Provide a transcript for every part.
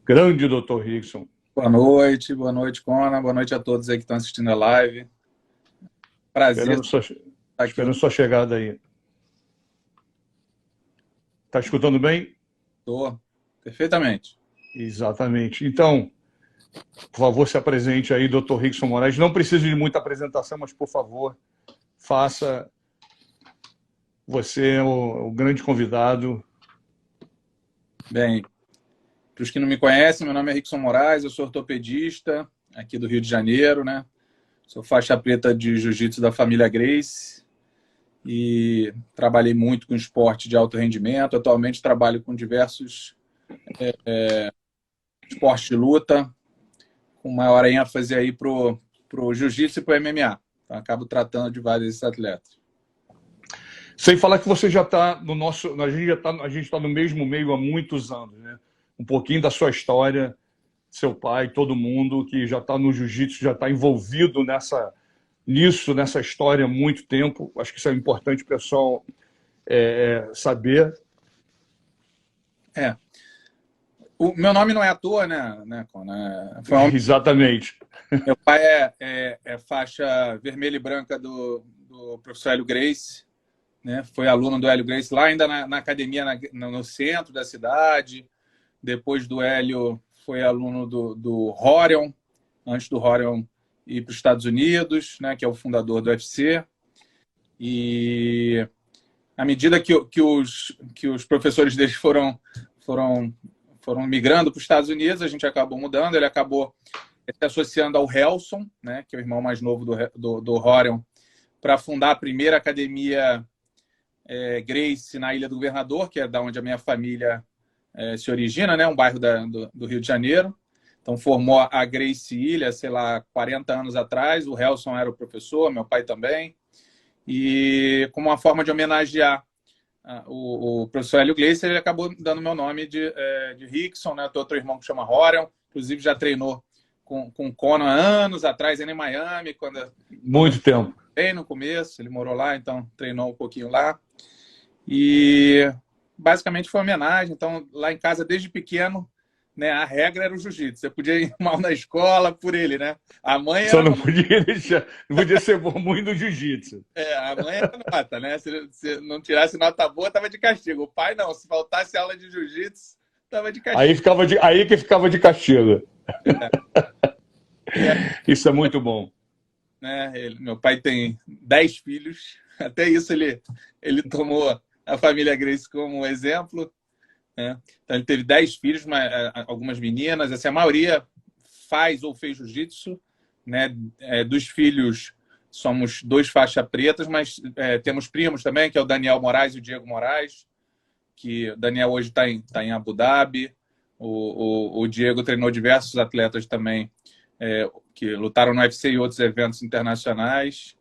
Grande doutor Rickson. Boa noite, Conan. Boa noite a todos aí que estão assistindo a live. Prazer Esperando estar aqui. sua chegada aí. Está escutando bem? Estou perfeitamente. Exatamente. Então, por favor, se apresente aí, doutor Rickson Moraes. Não precisa de muita apresentação, mas, por favor, faça. Você é o grande convidado. Bem, para os que não me conhecem, meu nome é Rickson Moraes, eu sou ortopedista aqui do Rio de Janeiro, né? Sou faixa preta de jiu-jitsu da família Gracie e trabalhei muito com esporte de alto rendimento. Atualmente trabalho com diversos esportes de luta, com maior ênfase aí pro jiu-jitsu e pro MMA. Então, acabo tratando de vários desses atletas. Sem falar que você já está no nosso. A gente está no mesmo meio há muitos anos, né? Um pouquinho da sua história, seu pai, todo mundo que já está no jiu-jitsu, já está envolvido nessa história há muito tempo. Acho que isso é importante o pessoal saber. O meu nome não é à toa, né Conan? Exatamente. Meu pai é faixa vermelha e branca do professor Hélio Gracie, né? Foi aluno do Hélio Gracie lá ainda na academia no centro da cidade. Depois do Hélio foi aluno do Rorion, antes do Rorion ir para os Estados Unidos, né? Que é o fundador do UFC. E à medida que os professores deles foram migrando para os Estados Unidos, a gente acabou mudando. Ele acabou se associando ao Helson, né, que é o irmão mais novo do Rorion, para fundar a primeira academia Gracie na Ilha do Governador, que é da onde a minha família se origina, né, um bairro do Rio de Janeiro. Então formou a Gracie Ilha, sei lá, 40 anos atrás. O Helson era o professor, meu pai também. E como uma forma de homenagear o professor Hélio Gracie, ele acabou dando meu nome de Rickson, né? Tem outro irmão que chama Rorion, inclusive já treinou com o Conan anos atrás, em Miami, quando Muito tempo. Bem no começo, ele morou lá, então treinou um pouquinho lá. E basicamente foi uma homenagem. Então, lá em casa, desde pequeno, né, a regra era o jiu-jitsu. Você podia ir mal na escola por ele, né? A mãe Só era... não podia ser bom muito no jiu-jitsu. a mãe era nota, né? Se não tirasse nota boa, tava de castigo. O pai não, se faltasse aula de jiu-jitsu, tava de castigo. Aí que ficava de castigo. É. Isso é muito bom. Né? Meu pai tem 10 filhos. Até isso ele tomou a família Gracie como exemplo. Né? Então ele teve 10 filhos, algumas meninas. Assim, a maioria faz ou fez jiu-jitsu. Né? Dos filhos, somos 2 faixas pretas, mas temos primos também, que é o Daniel Moraes e o Diego Moraes, que o Daniel hoje está em Abu Dhabi. O Diego treinou diversos atletas também que lutaram no UFC e outros eventos internacionais.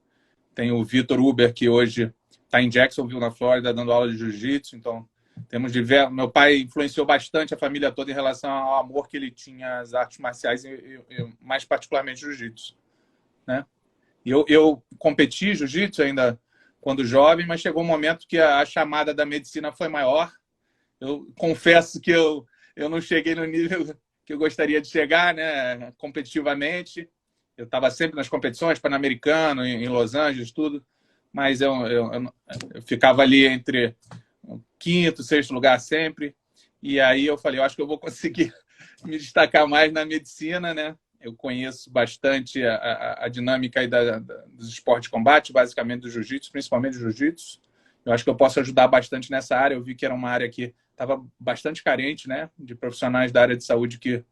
Tem o Vitor Uber, que hoje está em Jacksonville, na Flórida, dando aula de jiu-jitsu. Então, temos diversos... Meu pai influenciou bastante a família toda em relação ao amor que ele tinha às artes marciais e mais particularmente jiu-jitsu. Né? Eu competi jiu-jitsu ainda quando jovem, mas chegou um momento que a chamada da medicina foi maior. Eu confesso que eu não cheguei no nível que eu gostaria de chegar, né, competitivamente. Eu estava sempre nas competições, Pan-Americano, em Los Angeles, tudo, mas eu ficava ali entre o quinto, sexto lugar sempre. E aí eu falei, eu acho que eu vou conseguir me destacar mais na medicina, né? Eu conheço bastante a dinâmica aí dos esportes de combate, basicamente do jiu-jitsu, principalmente do jiu-jitsu. Eu acho que eu posso ajudar bastante nessa área. Eu vi que era uma área que estava bastante carente, né, de profissionais da área de saúde que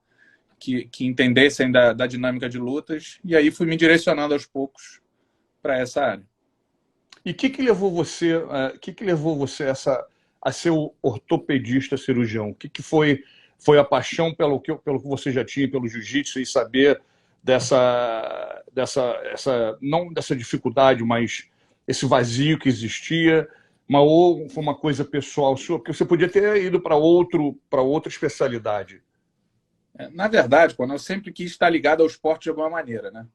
entendessem da dinâmica de lutas. E aí fui me direcionando aos poucos para essa área. E o que levou você, a ser o ortopedista cirurgião? O que foi a paixão pelo que você já tinha, pelo jiu-jitsu, e saber não dessa dificuldade, mas esse vazio que existia, ou foi uma coisa pessoal sua? Porque você podia ter ido para outra especialidade. Na verdade, quando eu sempre quis estar ligado ao esporte de alguma maneira, né?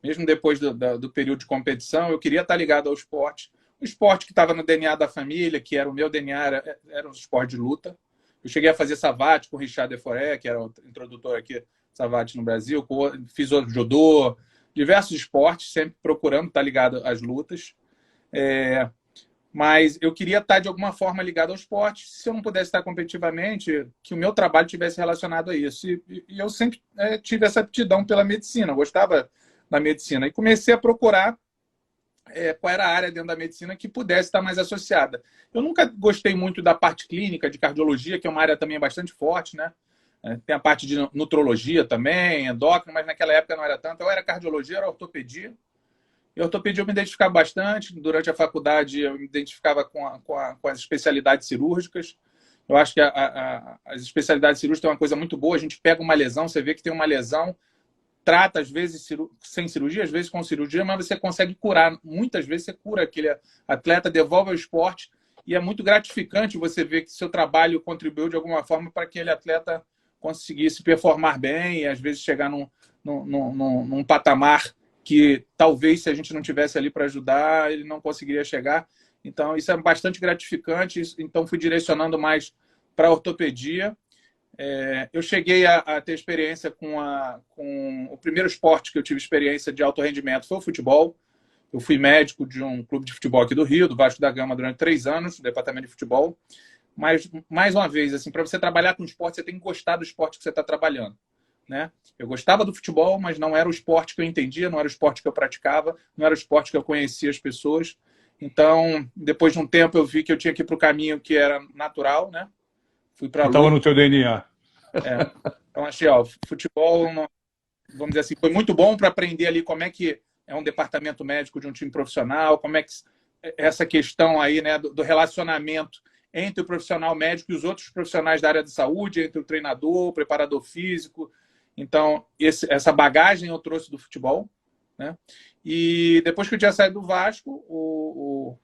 Mesmo depois do período de competição, eu queria estar ligado ao esporte. O esporte que estava no DNA da família, que era o meu DNA, era um esporte de luta. Eu cheguei a fazer savate com o Richard Deforé, que era o introdutor aqui savate no Brasil. Fiz o judô, diversos esportes, sempre procurando estar ligado às lutas. Mas eu queria estar, de alguma forma, ligado ao esporte. Se eu não pudesse estar competitivamente, que o meu trabalho tivesse relacionado a isso. E eu sempre tive essa aptidão pela medicina, eu gostava da medicina. E comecei a procurar qual era a área dentro da medicina que pudesse estar mais associada. Eu nunca gostei muito da parte clínica, de cardiologia, que é uma área também bastante forte, né? Tem a parte de nutrologia também, endócrino, mas naquela época não era tanto. Eu era cardiologia, era ortopedia. E ortopedia eu me identificava bastante. Durante a faculdade eu me identificava com as especialidades cirúrgicas. Eu acho que as especialidades cirúrgicas é uma coisa muito boa. A gente pega uma lesão, você vê que tem uma lesão, trata às vezes sem cirurgia, às vezes com cirurgia, mas você consegue curar. Muitas vezes você cura aquele atleta, devolve ao esporte. E é muito gratificante você ver que seu trabalho contribuiu de alguma forma para que aquele atleta conseguisse performar bem e às vezes chegar num patamar que talvez, se a gente não tivesse ali para ajudar, ele não conseguiria chegar. Então, isso é bastante gratificante. Então, fui direcionando mais para a ortopedia. Eu cheguei a ter experiência com o primeiro esporte que eu tive experiência de alto rendimento foi o futebol. Eu fui médico de um clube de futebol aqui do Rio, do Vasco da Gama, durante 3 anos, no departamento de futebol. Mas, mais uma vez, assim, para você trabalhar com esporte, você tem que gostar do esporte que você está trabalhando. Né? Eu gostava do futebol, mas não era o esporte que eu entendia, não era o esporte que eu praticava, não era o esporte que eu conhecia as pessoas. Então, depois de um tempo, eu vi que eu tinha que ir para o caminho que era natural, né? Fui para a luta. Estava no teu DNA. Então, achei, futebol, vamos dizer assim, foi muito bom para aprender ali como é que é um departamento médico de um time profissional, como é que essa questão aí, né, do relacionamento entre o profissional médico e os outros profissionais da área de saúde, entre o treinador, o preparador físico. Então, essa bagagem eu trouxe do futebol, né? E depois que eu tinha saído do Vasco,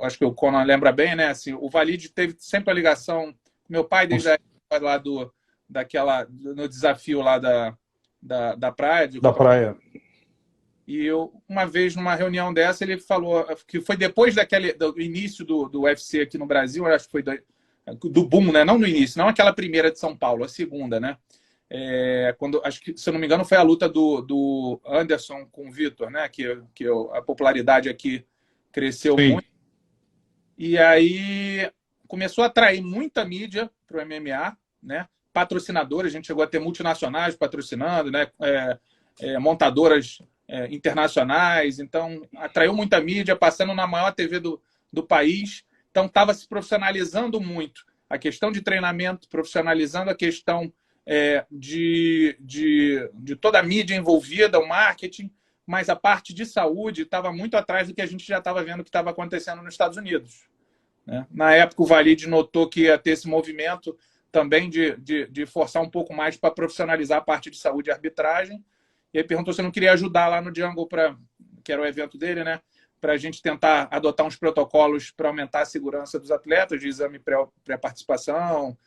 acho que o Conan lembra bem, né? Assim, o Valide teve sempre a ligação com meu pai desde a época lá no desafio lá da praia. Da praia. E uma vez, numa reunião dessa, ele falou que foi depois do início do UFC aqui no Brasil, acho que foi do boom, né? Não no início, não aquela primeira de São Paulo, a segunda, né? Acho que, se eu não me engano, foi a luta do Anderson com o Vitor, né? Que a popularidade aqui cresceu muito. E aí começou a atrair muita mídia para o MMA, né? Patrocinadores, a gente chegou a ter multinacionais patrocinando, né? Montadoras internacionais, então atraiu muita mídia, passando na maior TV do país. Então estava se profissionalizando muito a questão de treinamento, profissionalizando a questão de toda a mídia envolvida, o marketing, mas a parte de saúde estava muito atrás do que a gente já estava vendo que estava acontecendo nos Estados Unidos. Né? Na época, o Valide notou que ia ter esse movimento também de forçar um pouco mais para profissionalizar a parte de saúde e arbitragem. E aí perguntou se eu não queria ajudar lá no Jungle, que era o evento dele, né? Para a gente tentar adotar uns protocolos para aumentar a segurança dos atletas, de exame pré-participação,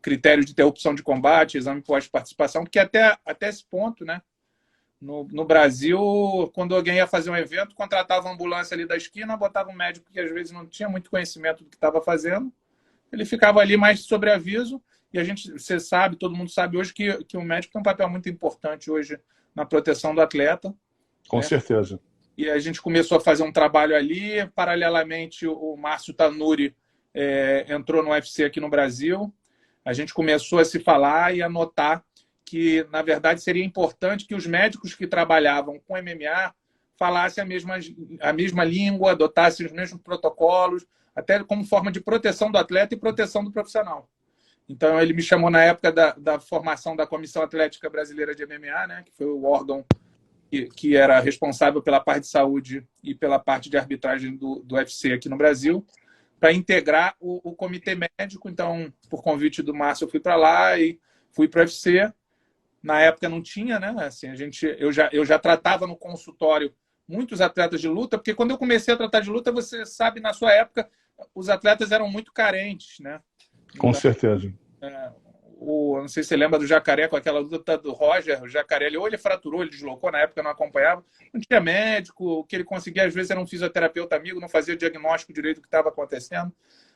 critérios de interrupção de combate, exame pós-participação, porque até esse ponto, né? No Brasil, quando alguém ia fazer um evento, contratava uma ambulância ali da esquina, botava um médico que às vezes não tinha muito conhecimento do que estava fazendo, ele ficava ali mais sobre aviso. E você sabe, todo mundo sabe hoje que o médico tem um papel muito importante hoje na proteção do atleta. Com certeza. E a gente começou a fazer um trabalho ali. Paralelamente, o Márcio Tanuri entrou no UFC aqui no Brasil. A gente começou a se falar e a notar que, na verdade, seria importante que os médicos que trabalhavam com MMA falassem a mesma língua, adotassem os mesmos protocolos, até como forma de proteção do atleta e proteção do profissional. Então, ele me chamou na época da formação da Comissão Atlética Brasileira de MMA, né, que foi o órgão que era responsável pela parte de saúde e pela parte de arbitragem do UFC aqui no Brasil, para integrar o comitê médico. Então, por convite do Márcio, eu fui para lá e fui para o UFC. Na época não tinha, né? Assim, eu já tratava no consultório muitos atletas de luta, porque quando eu comecei a tratar de luta, você sabe, na sua época, os atletas eram muito carentes, né? Com certeza. Não sei se você lembra do Jacaré, com aquela luta do Roger, o Jacaré, ele fraturou, ele deslocou, na época eu não acompanhava, não tinha médico, o que ele conseguia às vezes era um fisioterapeuta amigo, não fazia diagnóstico direito do que estava acontecendo.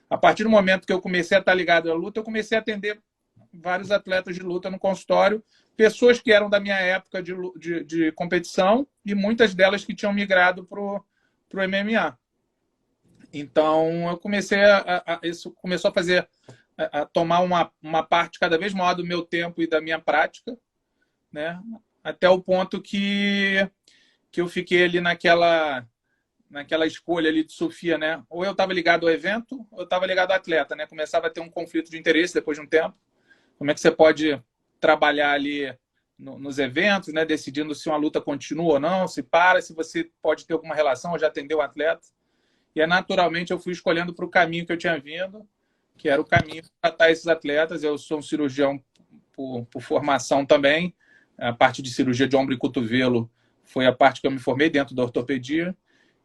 A partir do momento que eu comecei a estar ligado à luta, eu comecei a atender vários atletas de luta no consultório, pessoas que eram da minha época de competição e muitas delas que tinham migrado para o MMA. Então, eu comecei isso começou a fazer, a tomar uma parte cada vez maior do meu tempo e da minha prática, né? Até o ponto que eu fiquei ali naquela escolha ali de Sofia, né? Ou eu estava ligado ao evento, ou eu estava ligado ao atleta, né? Começava a ter um conflito de interesse depois de um tempo. Como é que você pode trabalhar ali nos eventos, né? Decidindo se uma luta continua ou não, se para, se você pode ter alguma relação ou já atendeu o atleta. E naturalmente eu fui escolhendo para o caminho que eu tinha vindo, que era o caminho de tratar esses atletas. Eu sou um cirurgião por formação também. A parte de cirurgia de ombro e cotovelo foi a parte que eu me formei dentro da ortopedia.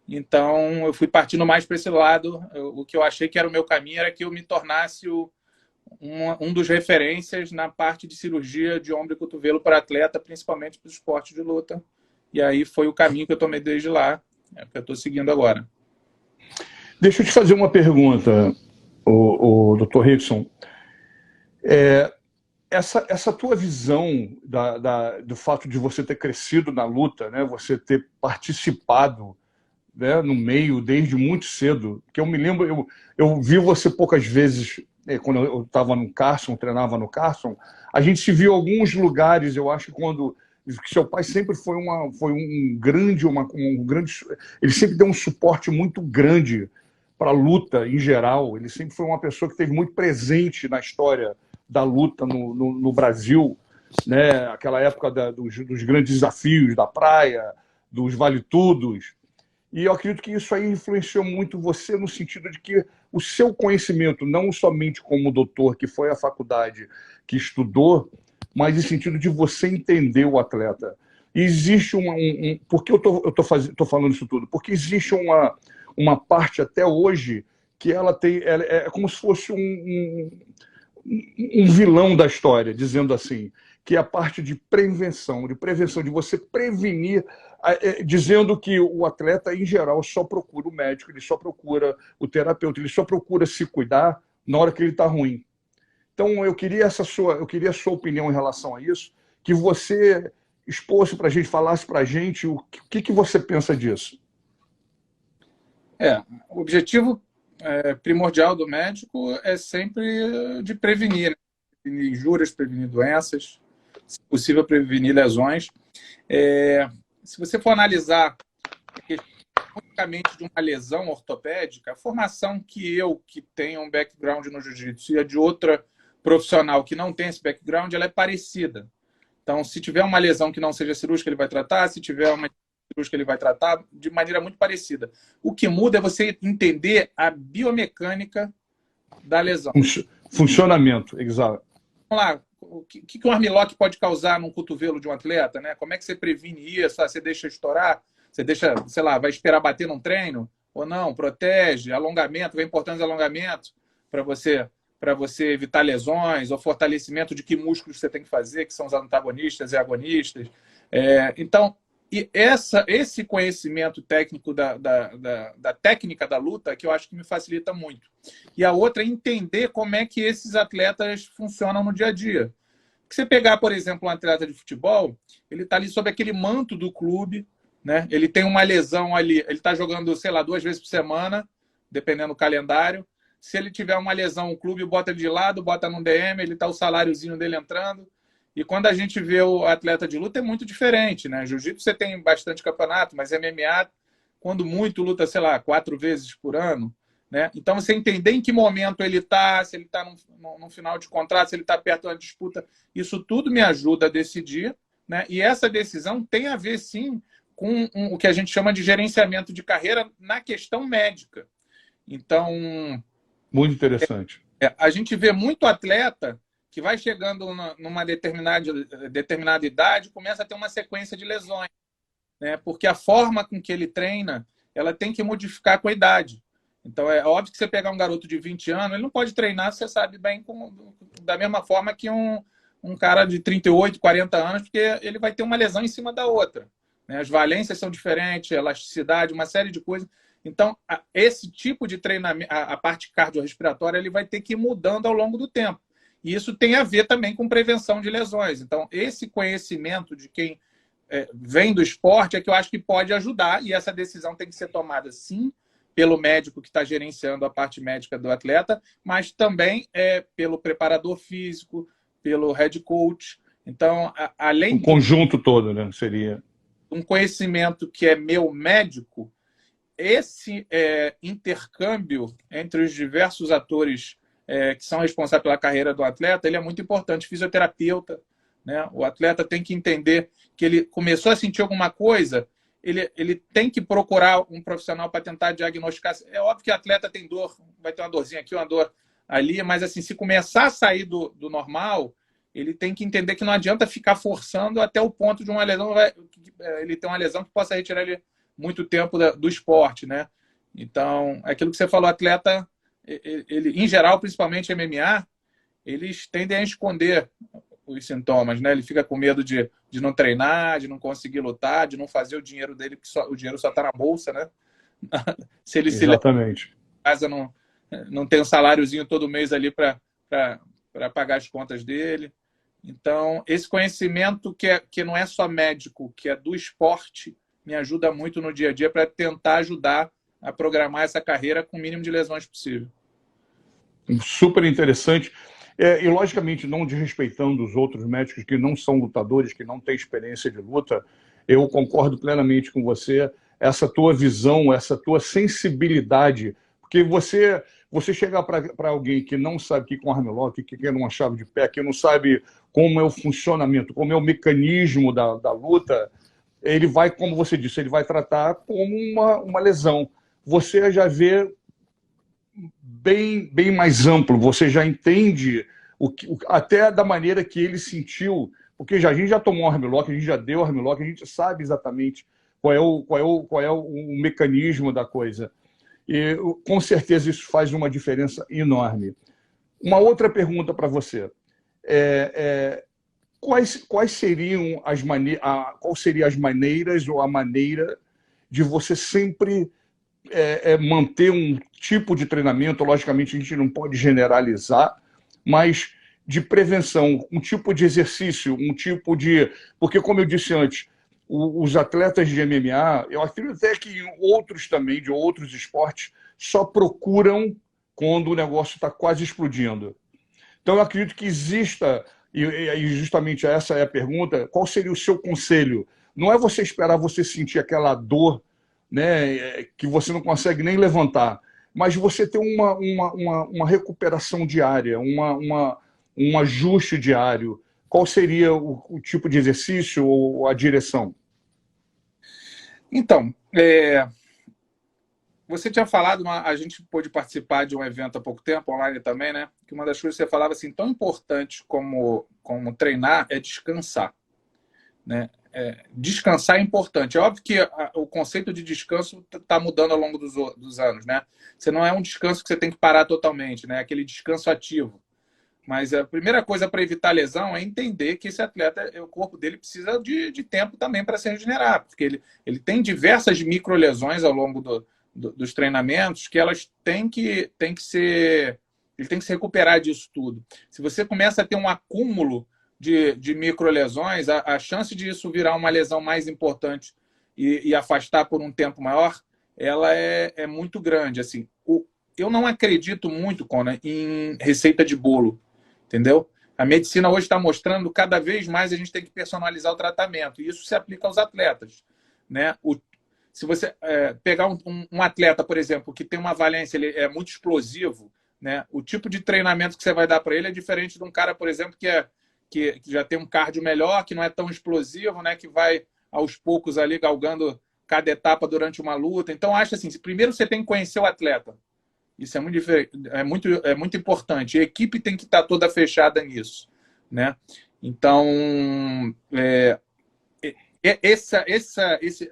Então, eu fui partindo mais para esse lado. O que eu achei que era o meu caminho era que eu me tornasse um dos referências na parte de cirurgia de ombro e cotovelo para atleta, principalmente para o esporte de luta. E aí foi o caminho que eu tomei desde lá, que eu estou seguindo agora. Deixa eu te fazer uma pergunta, o Dr. Rickson. Essa tua visão do fato de você ter crescido na luta, né, você ter participado, né, no meio desde muito cedo, que eu me lembro, eu vi você poucas vezes quando eu estava no Carson, treinava no Carson, a gente se viu em alguns lugares, eu acho que seu pai sempre foi um grande, ele sempre deu um suporte muito grande para a luta em geral, ele sempre foi uma pessoa que esteve muito presente na história da luta no Brasil, né? Aquela época dos grandes desafios da praia, dos vale-tudos. E eu acredito que isso aí influenciou muito você no sentido de que o seu conhecimento, não somente como doutor, que foi à faculdade, que estudou, mas no sentido de você entender o atleta. E existe por que eu tô falando isso tudo? Porque existe uma parte até hoje que ela é como se fosse um vilão da história, dizendo assim, que é a parte de prevenção, de você prevenir, dizendo que o atleta, em geral, só procura o médico, ele só procura o terapeuta, ele só procura se cuidar na hora que ele está ruim. Então, eu queria a sua opinião em relação a isso, que você expôsse para a gente, falasse para a gente o que você pensa disso. O objetivo primordial do médico é sempre de prevenir, né? Prevenir injúrias, prevenir doenças, se possível prevenir lesões. Se você for analisar unicamente de uma lesão ortopédica, a formação que tenho um background no jiu-jitsu e a de outra profissional que não tem esse background, ela é parecida. Então, se tiver uma lesão que não seja cirúrgica, ele vai tratar. Se tiver uma cirúrgica, ele vai tratar de maneira muito parecida. O que muda é você entender a biomecânica da lesão. Funcionamento, exato. Vamos lá, o que um armlock pode causar num cotovelo de um atleta, né? Como é que você previne isso? Você deixa estourar? Você deixa, sei lá, vai esperar bater num treino? Ou não? Protege? Alongamento, a importância do alongamento para você evitar lesões, ou fortalecimento de que músculos você tem que fazer, que são os antagonistas e agonistas. Então, esse conhecimento técnico da técnica da luta que eu acho que me facilita muito. E a outra é entender como é que esses atletas funcionam no dia a dia. Se você pegar, por exemplo, um atleta de futebol, ele está ali sob aquele manto do clube, né? Ele tem uma lesão ali, ele está jogando, sei lá, 2 vezes por semana, dependendo do calendário. Se ele tiver uma lesão, o clube bota ele de lado, bota no DM, ele está o saláriozinho dele entrando. E quando a gente vê o atleta de luta, é muito diferente, né? Jiu-jitsu você tem bastante campeonato, mas MMA, quando muito, luta, sei lá, 4 vezes por ano, né? Então, você entender em que momento ele está, se ele está no final de contrato, se ele está perto da disputa, isso tudo me ajuda a decidir, né? E essa decisão tem a ver, sim, com o que a gente chama de gerenciamento de carreira na questão médica. Então... Muito interessante. A gente vê muito atleta que vai chegando numa determinada idade, começa a ter uma sequência de lesões, né? Porque a forma com que ele treina, ela tem que modificar com a idade. Então, é óbvio que você pegar um garoto de 20 anos, ele não pode treinar, você sabe bem, da mesma forma que um cara de 38, 40 anos, porque ele vai ter uma lesão em cima da outra, né? As valências são diferentes, elasticidade, uma série de coisas. Então, esse tipo de treinamento, a parte cardiorrespiratória, ele vai ter que ir mudando ao longo do tempo. E isso tem a ver também com prevenção de lesões. Então, esse conhecimento de quem vem do esporte é que eu acho que pode ajudar, e essa decisão tem que ser tomada, sim, pelo médico que está gerenciando a parte médica do atleta, mas também pelo preparador físico, pelo head coach. Então, além o conjunto todo, né? Seria um conhecimento que é meu médico, esse intercâmbio entre os diversos atores que são responsáveis pela carreira do atleta, ele é muito importante. Fisioterapeuta, né? O atleta tem que entender que ele começou a sentir alguma coisa, ele tem que procurar um profissional para tentar diagnosticar. É óbvio que o atleta tem dor, vai ter uma dorzinha aqui, uma dor ali, mas assim, se começar a sair do normal, ele tem que entender que não adianta ficar forçando até o ponto de uma lesão, ele ter uma lesão que possa retirar ele muito tempo do esporte, né? Então, aquilo que você falou, atleta, ele, em geral, principalmente MMA, eles tendem a esconder os sintomas, né? Ele fica com medo de não treinar, de não conseguir lutar, de não fazer o dinheiro dele, porque o dinheiro só está na bolsa, né? Se ele exatamente. se casa, não tem um saláriozinho todo mês ali para pagar as contas dele. Então, esse conhecimento que não é só médico, que é do esporte, me ajuda muito no dia a dia para tentar ajudar a programar essa carreira com o mínimo de lesões possível. Super interessante. E, logicamente, não desrespeitando os outros médicos que não são lutadores, que não têm experiência de luta, eu concordo plenamente com você, essa tua visão, essa tua sensibilidade, porque você chegar para alguém que não sabe o que é um armlock, o que é uma chave de pé, que não sabe como é o funcionamento, como é o mecanismo da luta, ele vai, como você disse, ele vai tratar como uma lesão. Você já vê bem mais amplo, você já entende até da maneira que ele sentiu, porque a gente já tomou armlock, a gente já deu armlock, a gente sabe exatamente qual é o mecanismo da coisa. E com certeza isso faz uma diferença enorme. Uma outra pergunta para você. Quais seriam quais seriam as maneiras ou a maneira de você sempre manter um tipo de treinamento? Logicamente, a gente não pode generalizar, mas de prevenção, um tipo de exercício, um tipo de... Porque, como eu disse antes, os atletas de MMA, eu acredito até que outros também, de outros esportes, só procuram quando o negócio está quase explodindo. Então, eu acredito que exista, e justamente essa é a pergunta, qual seria o seu conselho? Não é você esperar você sentir aquela dor, né, que você não consegue nem levantar, mas você ter uma recuperação diária, um ajuste diário. Qual seria o tipo de exercício ou a direção? Então, você tinha falado, a gente pôde participar de um evento há pouco tempo, online também, né? Que uma das coisas que você falava assim, tão importante como treinar é descansar, né? Descansar é importante. É óbvio que o conceito de descanso está mudando ao longo dos anos, né? Você não é um descanso que você tem que parar totalmente, né? Aquele descanso ativo. Mas a primeira coisa para evitar lesão é entender que esse atleta, o corpo dele precisa de tempo também para se regenerar, porque ele tem diversas microlesões ao longo dos treinamentos que elas têm que ser... Ele tem que se recuperar disso tudo. Se você começa a ter um acúmulo de microlesões, a chance de isso virar uma lesão mais importante e afastar por um tempo maior, ela é muito grande. Assim, eu não acredito muito, Conan, em receita de bolo, entendeu? A medicina hoje está mostrando cada vez mais a gente tem que personalizar o tratamento, e isso se aplica aos atletas, né? Se você pegar um atleta, por exemplo, que tem uma valência, ele é muito explosivo, né? O tipo de treinamento que você vai dar para ele é diferente de um cara, por exemplo, que já tem um cardio melhor, que não é tão explosivo, né? Que vai aos poucos ali galgando cada etapa durante uma luta. Então, acho assim, primeiro você tem que conhecer o atleta. Isso é muito importante. A equipe tem que estar toda fechada nisso, né? Então,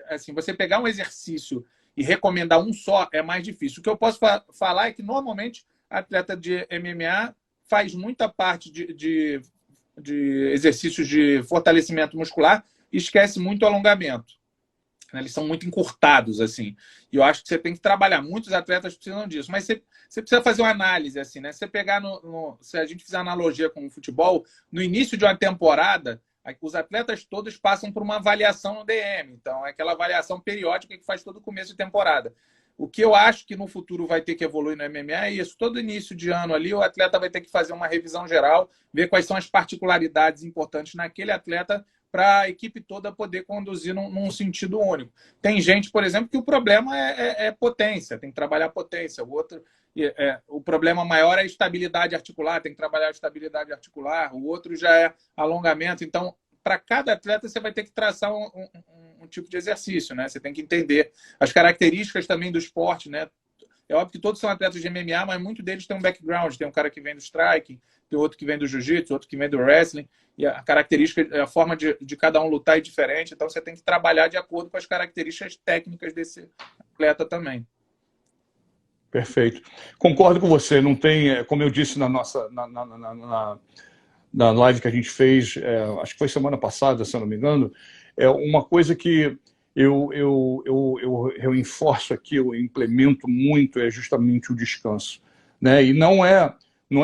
assim, você pegar um exercício e recomendar um só é mais difícil. O que eu posso falar é que, normalmente, atleta de MMA faz muita parte de exercícios de fortalecimento muscular e esquece muito o alongamento. né? Eles são muito encurtados, assim. E eu acho que você tem que trabalhar. Muitos atletas precisam disso. Mas você precisa fazer uma análise, assim, né? Se você pegar se a gente fizer analogia com o futebol, no início de uma temporada, os atletas todos passam por uma avaliação no DM. Então, é aquela avaliação periódica que faz todo começo de temporada. O que eu acho que no futuro vai ter que evoluir no MMA é isso. Todo início de ano ali, o atleta vai ter que fazer uma revisão geral, ver quais são as particularidades importantes naquele atleta para a equipe toda poder conduzir num sentido único. Tem gente, por exemplo, que o problema é potência, tem que trabalhar potência. O problema maior é a estabilidade articular, tem que trabalhar a estabilidade articular. O outro já é alongamento. Então, para cada atleta, você vai ter que traçar um tipo de exercício, né? Você tem que entender as características também do esporte, né? É óbvio que todos são atletas de MMA, mas muitos deles têm um background. Tem um cara que vem do striking, tem outro que vem do jiu-jitsu, outro que vem do wrestling. E a característica, a forma de cada um lutar é diferente. Então, você tem que trabalhar de acordo com as características técnicas desse atleta também. Perfeito. Concordo com você. Não tem, como eu disse na nossa na live que a gente fez, acho que foi semana passada, se eu não me engano, é uma coisa que eu reforço aqui, eu implemento muito, é justamente o descanso, né? E não é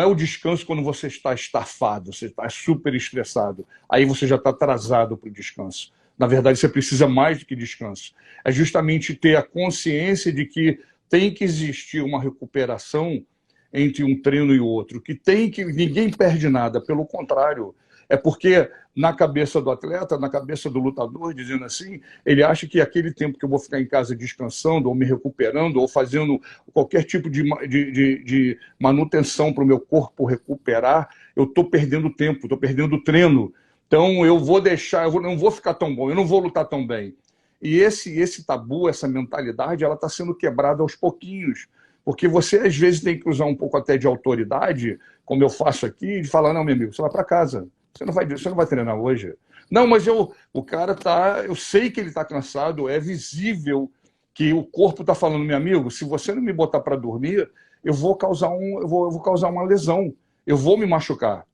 o descanso quando você está estafado, você está super estressado, aí você já está atrasado para o descanso. Na verdade, você precisa mais do que descanso. É justamente ter a consciência de que tem que existir uma recuperação entre um treino e outro, que ninguém perde nada, pelo contrário, é porque na cabeça do atleta, na cabeça do lutador, dizendo assim, ele acha que aquele tempo que eu vou ficar em casa descansando, ou me recuperando, ou fazendo qualquer tipo de manutenção para o meu corpo recuperar, eu estou perdendo tempo, estou perdendo treino. Então eu vou deixar, não vou ficar tão bom, eu não vou lutar tão bem. E esse tabu, essa mentalidade, ela está sendo quebrada aos pouquinhos. Porque você, às vezes, tem que usar um pouco até de autoridade, como eu faço aqui, de falar, não, meu amigo, você vai para casa. Você não vai treinar hoje. Não, mas o cara tá, eu sei que ele está cansado, é visível que o corpo está falando, meu amigo, se você não me botar para dormir, eu vou causar uma lesão, eu vou me machucar.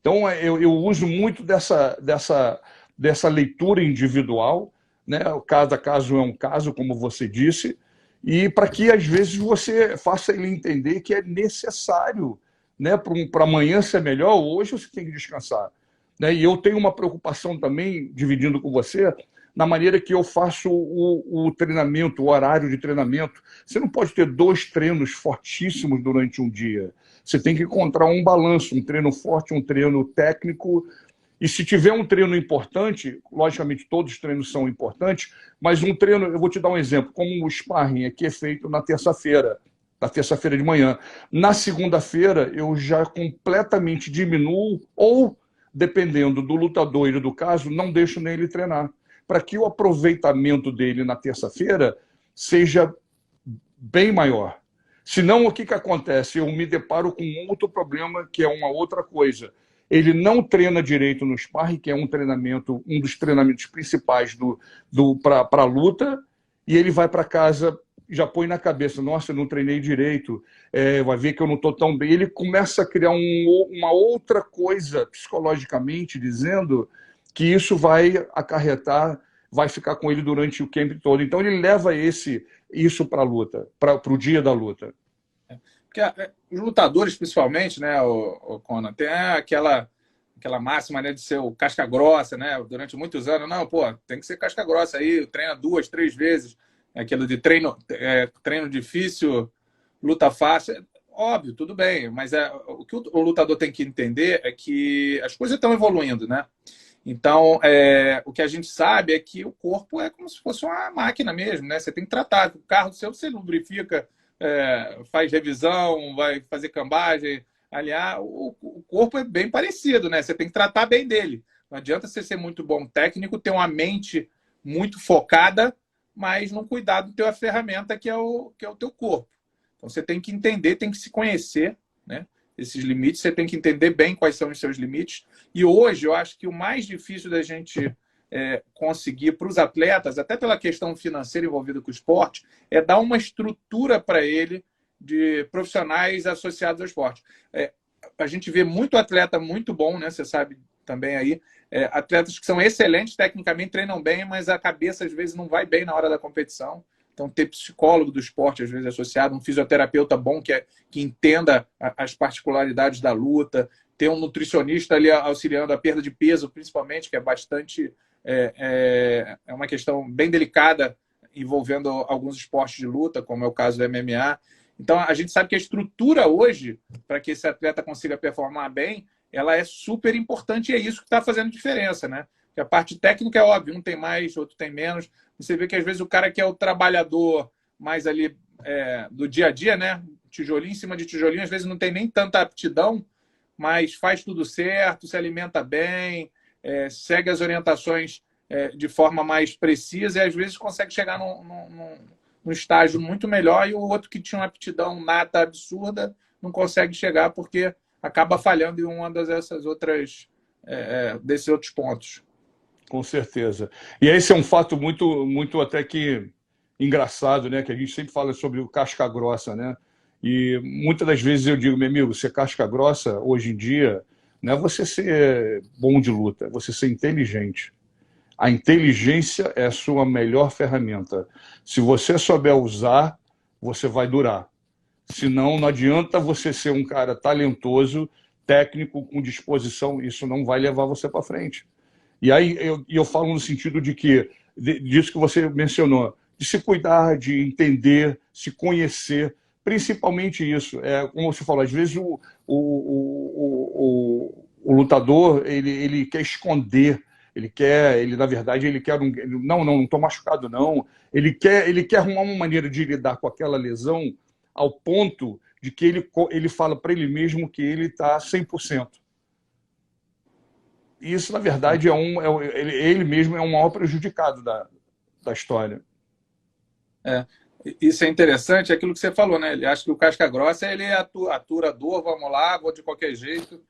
Então, eu uso muito dessa leitura individual, né? Cada caso é um caso, como você disse, e para que, às vezes, você faça ele entender que é necessário, né? Para amanhã ser melhor, hoje você tem que descansar. Né? E eu tenho uma preocupação também, dividindo com você, na maneira que eu faço o treinamento, o horário de treinamento. Você não pode ter 2 treinos fortíssimos durante um dia. Você tem que encontrar um balanço, um treino forte, um treino técnico. E se tiver um treino importante, logicamente todos os treinos são importantes, mas um treino, eu vou te dar um exemplo, como o sparring aqui é feito na terça-feira de manhã. Na segunda-feira, eu já completamente diminuo ou, dependendo do lutador e do caso, não deixo nem ele treinar, para que o aproveitamento dele na terça-feira seja bem maior. Senão, o que acontece? Eu me deparo com outro problema, que é uma outra coisa. Ele não treina direito no sparring, que é um dos treinamentos principais para a luta, e ele vai para casa, já põe na cabeça, nossa, eu não treinei direito, vai ver que eu não estou tão bem. Ele começa a criar uma outra coisa psicologicamente, dizendo que isso vai acarretar, vai ficar com ele durante o camp todo. Então ele leva isso para a luta, para o dia da luta. Porque os lutadores, principalmente, né, o Conan, tem aquela máxima, né, de ser o casca grossa, né, durante muitos anos. Não, pô, tem que ser casca grossa aí, treina 2, 3 vezes. Aquilo de treino difícil, luta fácil. Óbvio, tudo bem, mas o que o lutador tem que entender é que as coisas estão evoluindo, né? Então, o que a gente sabe é que o corpo é como se fosse uma máquina mesmo, né? Você tem que tratar. O carro seu, você lubrifica, faz revisão, vai fazer cambagem, aliás, o corpo é bem parecido, né? Você tem que tratar bem dele. Não adianta você ser muito bom técnico, ter uma mente muito focada, mas não cuidar do teu ferramenta que é o teu corpo. Então você tem que entender, tem que se conhecer, né? Esses limites, você tem que entender bem quais são os seus limites. E hoje eu acho que o mais difícil da gente conseguir para os atletas, até pela questão financeira envolvida com o esporte, é dar uma estrutura para ele de profissionais associados ao esporte. A gente vê muito atleta muito bom, né? Você sabe também aí. Atletas que são excelentes tecnicamente, treinam bem, mas a cabeça às vezes não vai bem na hora da competição. Então, ter psicólogo do esporte, às vezes, associado, um fisioterapeuta bom que entenda as particularidades da luta, ter um nutricionista ali auxiliando a perda de peso, principalmente, que é bastante... É uma questão bem delicada envolvendo alguns esportes de luta, como é o caso do MMA. Então, a gente sabe que a estrutura hoje, para que esse atleta consiga performar bem, ela é super importante e é isso que está fazendo diferença, né? Porque a parte técnica é óbvio, um tem mais, outro tem menos. Você vê que às vezes o cara que é o trabalhador mais ali do dia a dia, né? Tijolinho em cima de tijolinho, às vezes não tem nem tanta aptidão, mas faz tudo certo, se alimenta bem, segue as orientações de forma mais precisa e às vezes consegue chegar num estágio muito melhor e o outro que tinha uma aptidão nata absurda não consegue chegar porque acaba falhando em uma desses outros pontos. Com certeza. E esse é um fato muito, muito até que engraçado, né? Que a gente sempre fala sobre o casca grossa, né? E muitas das vezes eu digo, meu amigo, ser casca grossa hoje em dia não é você ser bom de luta, é você ser inteligente. A inteligência é a sua melhor ferramenta. Se você souber usar, você vai durar. Senão, não adianta você ser um cara talentoso, técnico, com disposição, isso não vai levar você para frente. E aí eu falo no sentido de que, disso que você mencionou, de se cuidar, de entender, se conhecer, principalmente isso. Como você falou, às vezes o lutador ele quer esconder, na verdade, ele quer não estou machucado, não. Ele quer arrumar uma maneira de lidar com aquela lesão ao ponto de que ele fala para ele mesmo que ele está 100%. Isso, na verdade, ele mesmo é um maior prejudicado da história. Isso é interessante, é aquilo que você falou, né? Ele acha que o casca grossa ele é aturador, vamos lá, vou de qualquer jeito.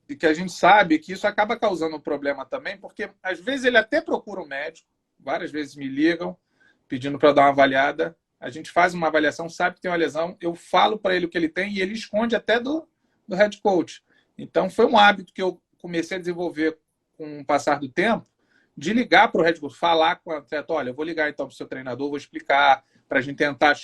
E que a gente sabe que isso acaba causando um problema também, porque às vezes ele até procura um médico, várias vezes me ligam pedindo para dar uma avaliada. A gente faz uma avaliação, sabe que tem uma lesão, eu falo para ele o que ele tem e ele esconde até do head coach. Então, foi um hábito que eu comecei a desenvolver com o passar do tempo, de ligar para o head coach, falar com o atleta, olha, eu vou ligar então para o seu treinador, vou explicar, para a gente tentar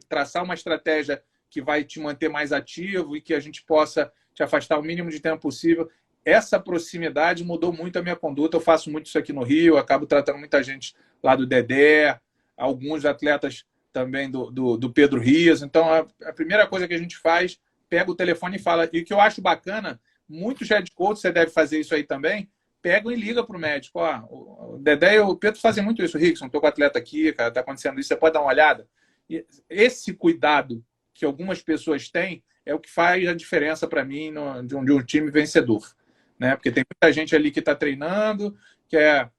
traçar uma estratégia que vai te manter mais ativo e que a gente possa te afastar o mínimo de tempo possível. Essa proximidade mudou muito a minha conduta, eu faço muito isso aqui no Rio, acabo tratando muita gente lá do Dedé, alguns atletas também do Pedro Rias. Então, a primeira coisa que a gente faz, pega o telefone e fala. E o que eu acho bacana, muitos head coaches, você deve fazer isso aí também, pegam e ligam para o médico. O Dedé e o Pedro fazem muito isso. Rickson, estou com o atleta aqui, cara, está acontecendo isso, você pode dar uma olhada? E esse cuidado que algumas pessoas têm é o que faz a diferença para mim de um time vencedor. Né? Porque tem muita gente ali que está treinando, quer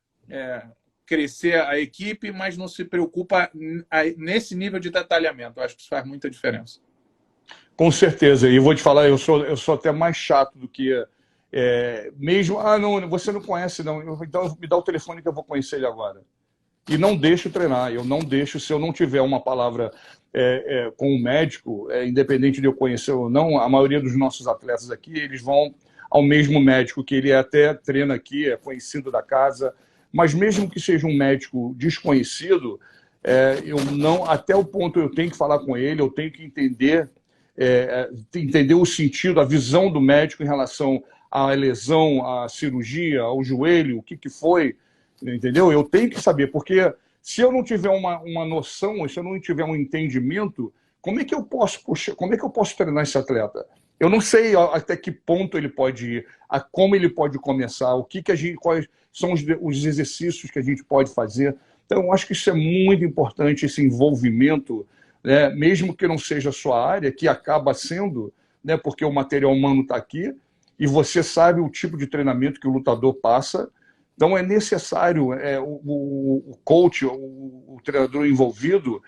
crescer a equipe, mas não se preocupa nesse nível de detalhamento. Eu acho que isso faz muita diferença. Com certeza. E vou te falar, eu sou até mais chato do que mesmo. Não, você não conhece, não. Então me dá o telefone que eu vou conhecer ele agora. E não deixo treinar. Eu não deixo, se eu não tiver uma palavra com o médico, independente de eu conhecer ou não, a maioria dos nossos atletas aqui, eles vão ao mesmo médico, que ele até treina aqui, é conhecido da casa. Mas mesmo que seja um médico desconhecido, eu não, até o ponto eu tenho que falar com ele, eu tenho que entender o sentido, a visão do médico em relação à lesão, à cirurgia, ao joelho, o que foi, entendeu? Eu tenho que saber, porque se eu não tiver uma noção, se eu não tiver um entendimento, como é que eu posso treinar esse atleta? Eu não sei até que ponto ele pode ir, a como ele pode começar, quais são os exercícios que a gente pode fazer. Então, eu acho que isso é muito importante, esse envolvimento, né? Mesmo que não seja a sua área, que acaba sendo, né? Porque o material humano está aqui e você sabe o tipo de treinamento que o lutador passa. Então, é necessário o coach, o treinador envolvido,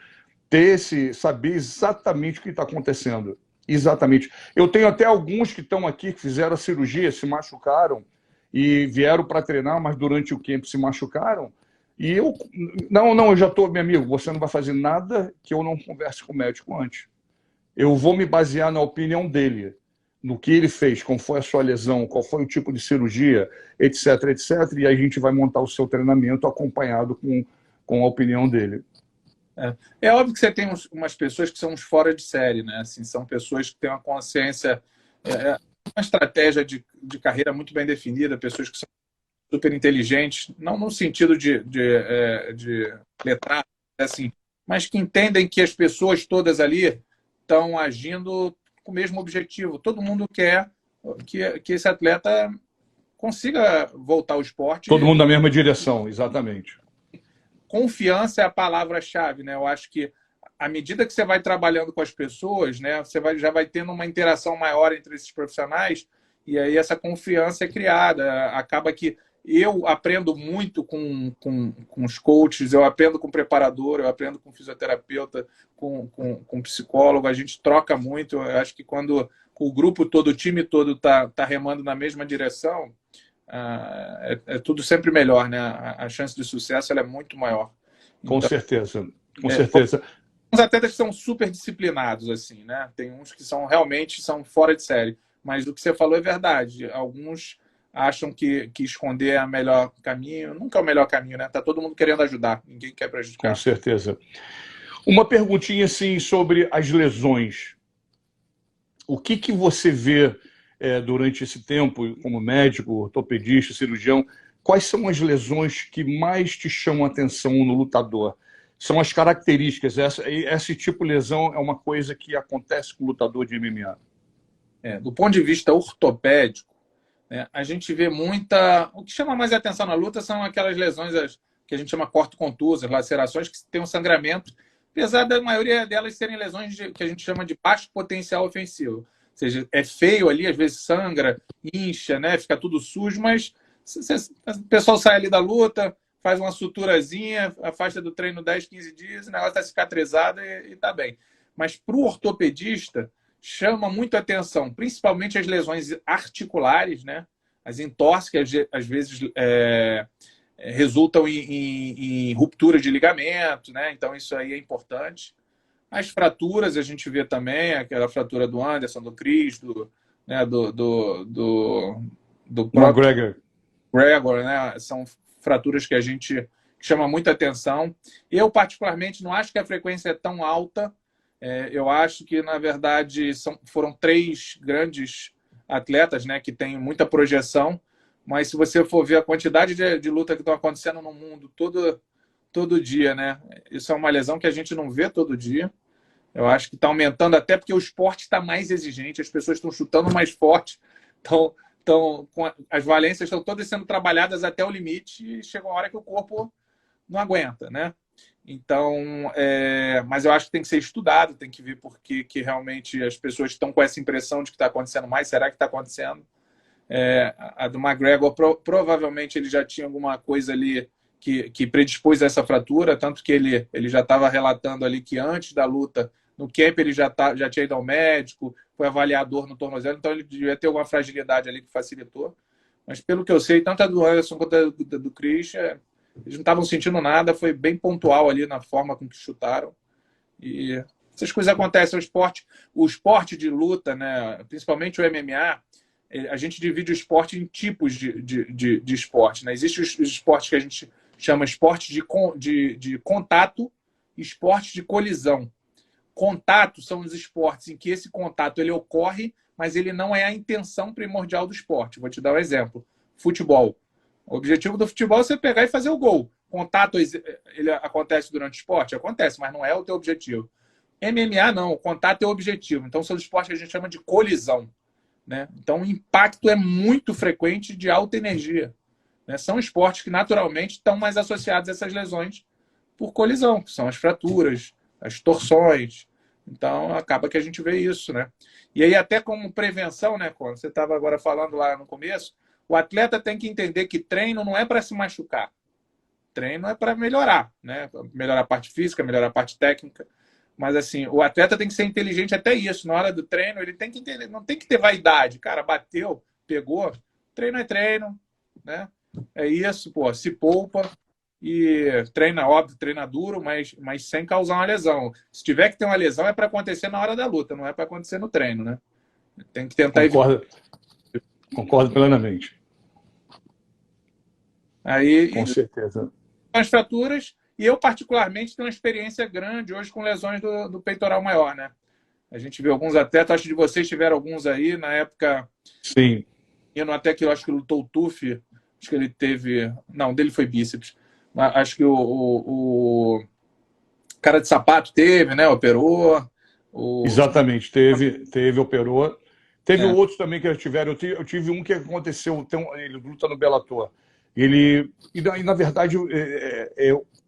saber exatamente o que está acontecendo. Exatamente. Eu tenho até alguns que estão aqui, que fizeram a cirurgia, se machucaram e vieram para treinar, mas durante o camp se machucaram. E eu já estou, meu amigo, você não vai fazer nada que eu não converse com o médico antes. Eu vou me basear na opinião dele. no que ele fez, como foi a sua lesão, qual foi o tipo de cirurgia, etc, etc, e aí a gente vai montar o seu treinamento acompanhado com a opinião dele. É óbvio que você tem umas pessoas que são uns fora de série, né? Assim, são pessoas que têm uma consciência, uma estratégia de carreira muito bem definida, pessoas que são super inteligentes, não no sentido de letrado, assim, mas que entendem que as pessoas todas ali estão agindo com o mesmo objetivo. Todo mundo quer que esse atleta consiga voltar ao esporte. Todo mundo na mesma direção, exatamente. Confiança é a palavra-chave, né? Eu acho que à medida que você vai trabalhando com as pessoas, né, já vai tendo uma interação maior entre esses profissionais e aí essa confiança é criada. Acaba que eu aprendo muito com os coaches, eu aprendo com o preparador, eu aprendo com o fisioterapeuta, com psicólogo, a gente troca muito. Eu acho que quando o grupo todo, o time todo está remando na mesma direção, é tudo sempre melhor, né? A chance de sucesso ela é muito maior. Com certeza, com certeza. Uns atletas que são super disciplinados, assim, né? Tem uns que realmente são fora de série. Mas o que você falou é verdade. Alguns acham que esconder é o melhor caminho. Nunca é o melhor caminho, né? Tá todo mundo querendo ajudar. Ninguém quer prejudicar. Com certeza. Uma perguntinha, assim, sobre as lesões. O que você vê durante esse tempo, como médico, ortopedista, cirurgião, quais são as lesões que mais te chamam a atenção no lutador? São as características. Esse tipo de lesão é uma coisa que acontece com o lutador de MMA. Do ponto de vista ortopédico, né, a gente vê muita... O que chama mais atenção na luta são aquelas lesões que a gente chama corto-contusas, lacerações que têm um sangramento, apesar da maioria delas serem lesões que a gente chama de baixo potencial ofensivo. Ou seja, é feio ali, às vezes sangra, incha, né, fica tudo sujo, mas o pessoal sai ali da luta, faz uma suturazinha, afasta do treino 10, 15 dias, o negócio está cicatrizado e está bem. Mas para o ortopedista, chama muito atenção, principalmente as lesões articulares, né? As entorses, que às vezes resultam em ruptura de ligamento, né? Então isso aí é importante. As fraturas, a gente vê também, aquela fratura do Anderson, do Chris, do McGregor. Gregor, né? São fraturas que a gente chama muita atenção. Eu, particularmente, não acho que a frequência é tão alta. Eu acho que, na verdade, foram 3 grandes atletas, né, que têm muita projeção, mas se você for ver a quantidade de luta que estão acontecendo no mundo todo dia, né, isso é uma lesão que a gente não vê todo dia. Eu acho que está aumentando até porque o esporte está mais exigente, as pessoas estão chutando mais forte, as valências estão todas sendo trabalhadas até o limite e chega uma hora que o corpo não aguenta, né? Então, mas eu acho que tem que ser estudado, tem que ver por que realmente as pessoas estão com essa impressão de que está acontecendo mais. Será que está acontecendo? A do McGregor, provavelmente ele já tinha alguma coisa ali que predispôs a essa fratura, tanto que ele já estava relatando ali que antes da luta, no camp, ele já tinha ido ao médico, foi avaliar a dor no tornozelo, então ele devia ter alguma fragilidade ali que facilitou. Mas pelo que eu sei, tanto a do Anderson quanto a do Chris, eles não estavam sentindo nada, foi bem pontual ali na forma com que chutaram. E essas coisas acontecem. O esporte de luta, né, principalmente o MMA, a gente divide o esporte em tipos de esporte. Né? Existem os esportes que a gente chama esporte de contato e esporte de colisão. Contato são os esportes em que esse contato ele ocorre, mas ele não é a intenção primordial do esporte. Vou te dar um exemplo. Futebol. O objetivo do futebol é você pegar e fazer o gol. Contato, ele acontece durante o esporte? Acontece, mas não é o teu objetivo. MMA, não. O contato é o objetivo. Então, são os esportes que a gente chama de colisão. Né? Então, o impacto é muito frequente de alta energia. Né? São esportes que, naturalmente, estão mais associados a essas lesões por colisão, que são as fraturas, as torções. Então, acaba que a gente vê isso. Né? E aí, até como prevenção, né, quando você estava agora falando lá no começo, o atleta tem que entender que treino não é para se machucar. Treino é para melhorar, né? Melhorar a parte física, melhorar a parte técnica. Mas, assim, o atleta tem que ser inteligente até isso. Na hora do treino, ele tem que entender, não tem que ter vaidade. Cara, bateu, pegou, treino é treino, né? É isso, pô, se poupa e treina, óbvio, treina duro, mas sem causar uma lesão. Se tiver que ter uma lesão, é para acontecer na hora da luta, não é para acontecer no treino, né? Tem que tentar evitar. Concordo plenamente. Aí, Com certeza. As fraturas, e eu particularmente tenho uma experiência grande hoje com lesões do peitoral maior, né? A gente viu alguns atletas, acho que de vocês tiveram alguns aí, na época, Sim. indo até que eu acho que lutou o TUF, acho que ele teve, não, dele foi bíceps, mas acho que o cara de sapato teve, né? Operou. Exatamente, operou. Teve É. outros também que eles tiveram. Eu tive um que aconteceu, ele luta no Bellator. Na verdade,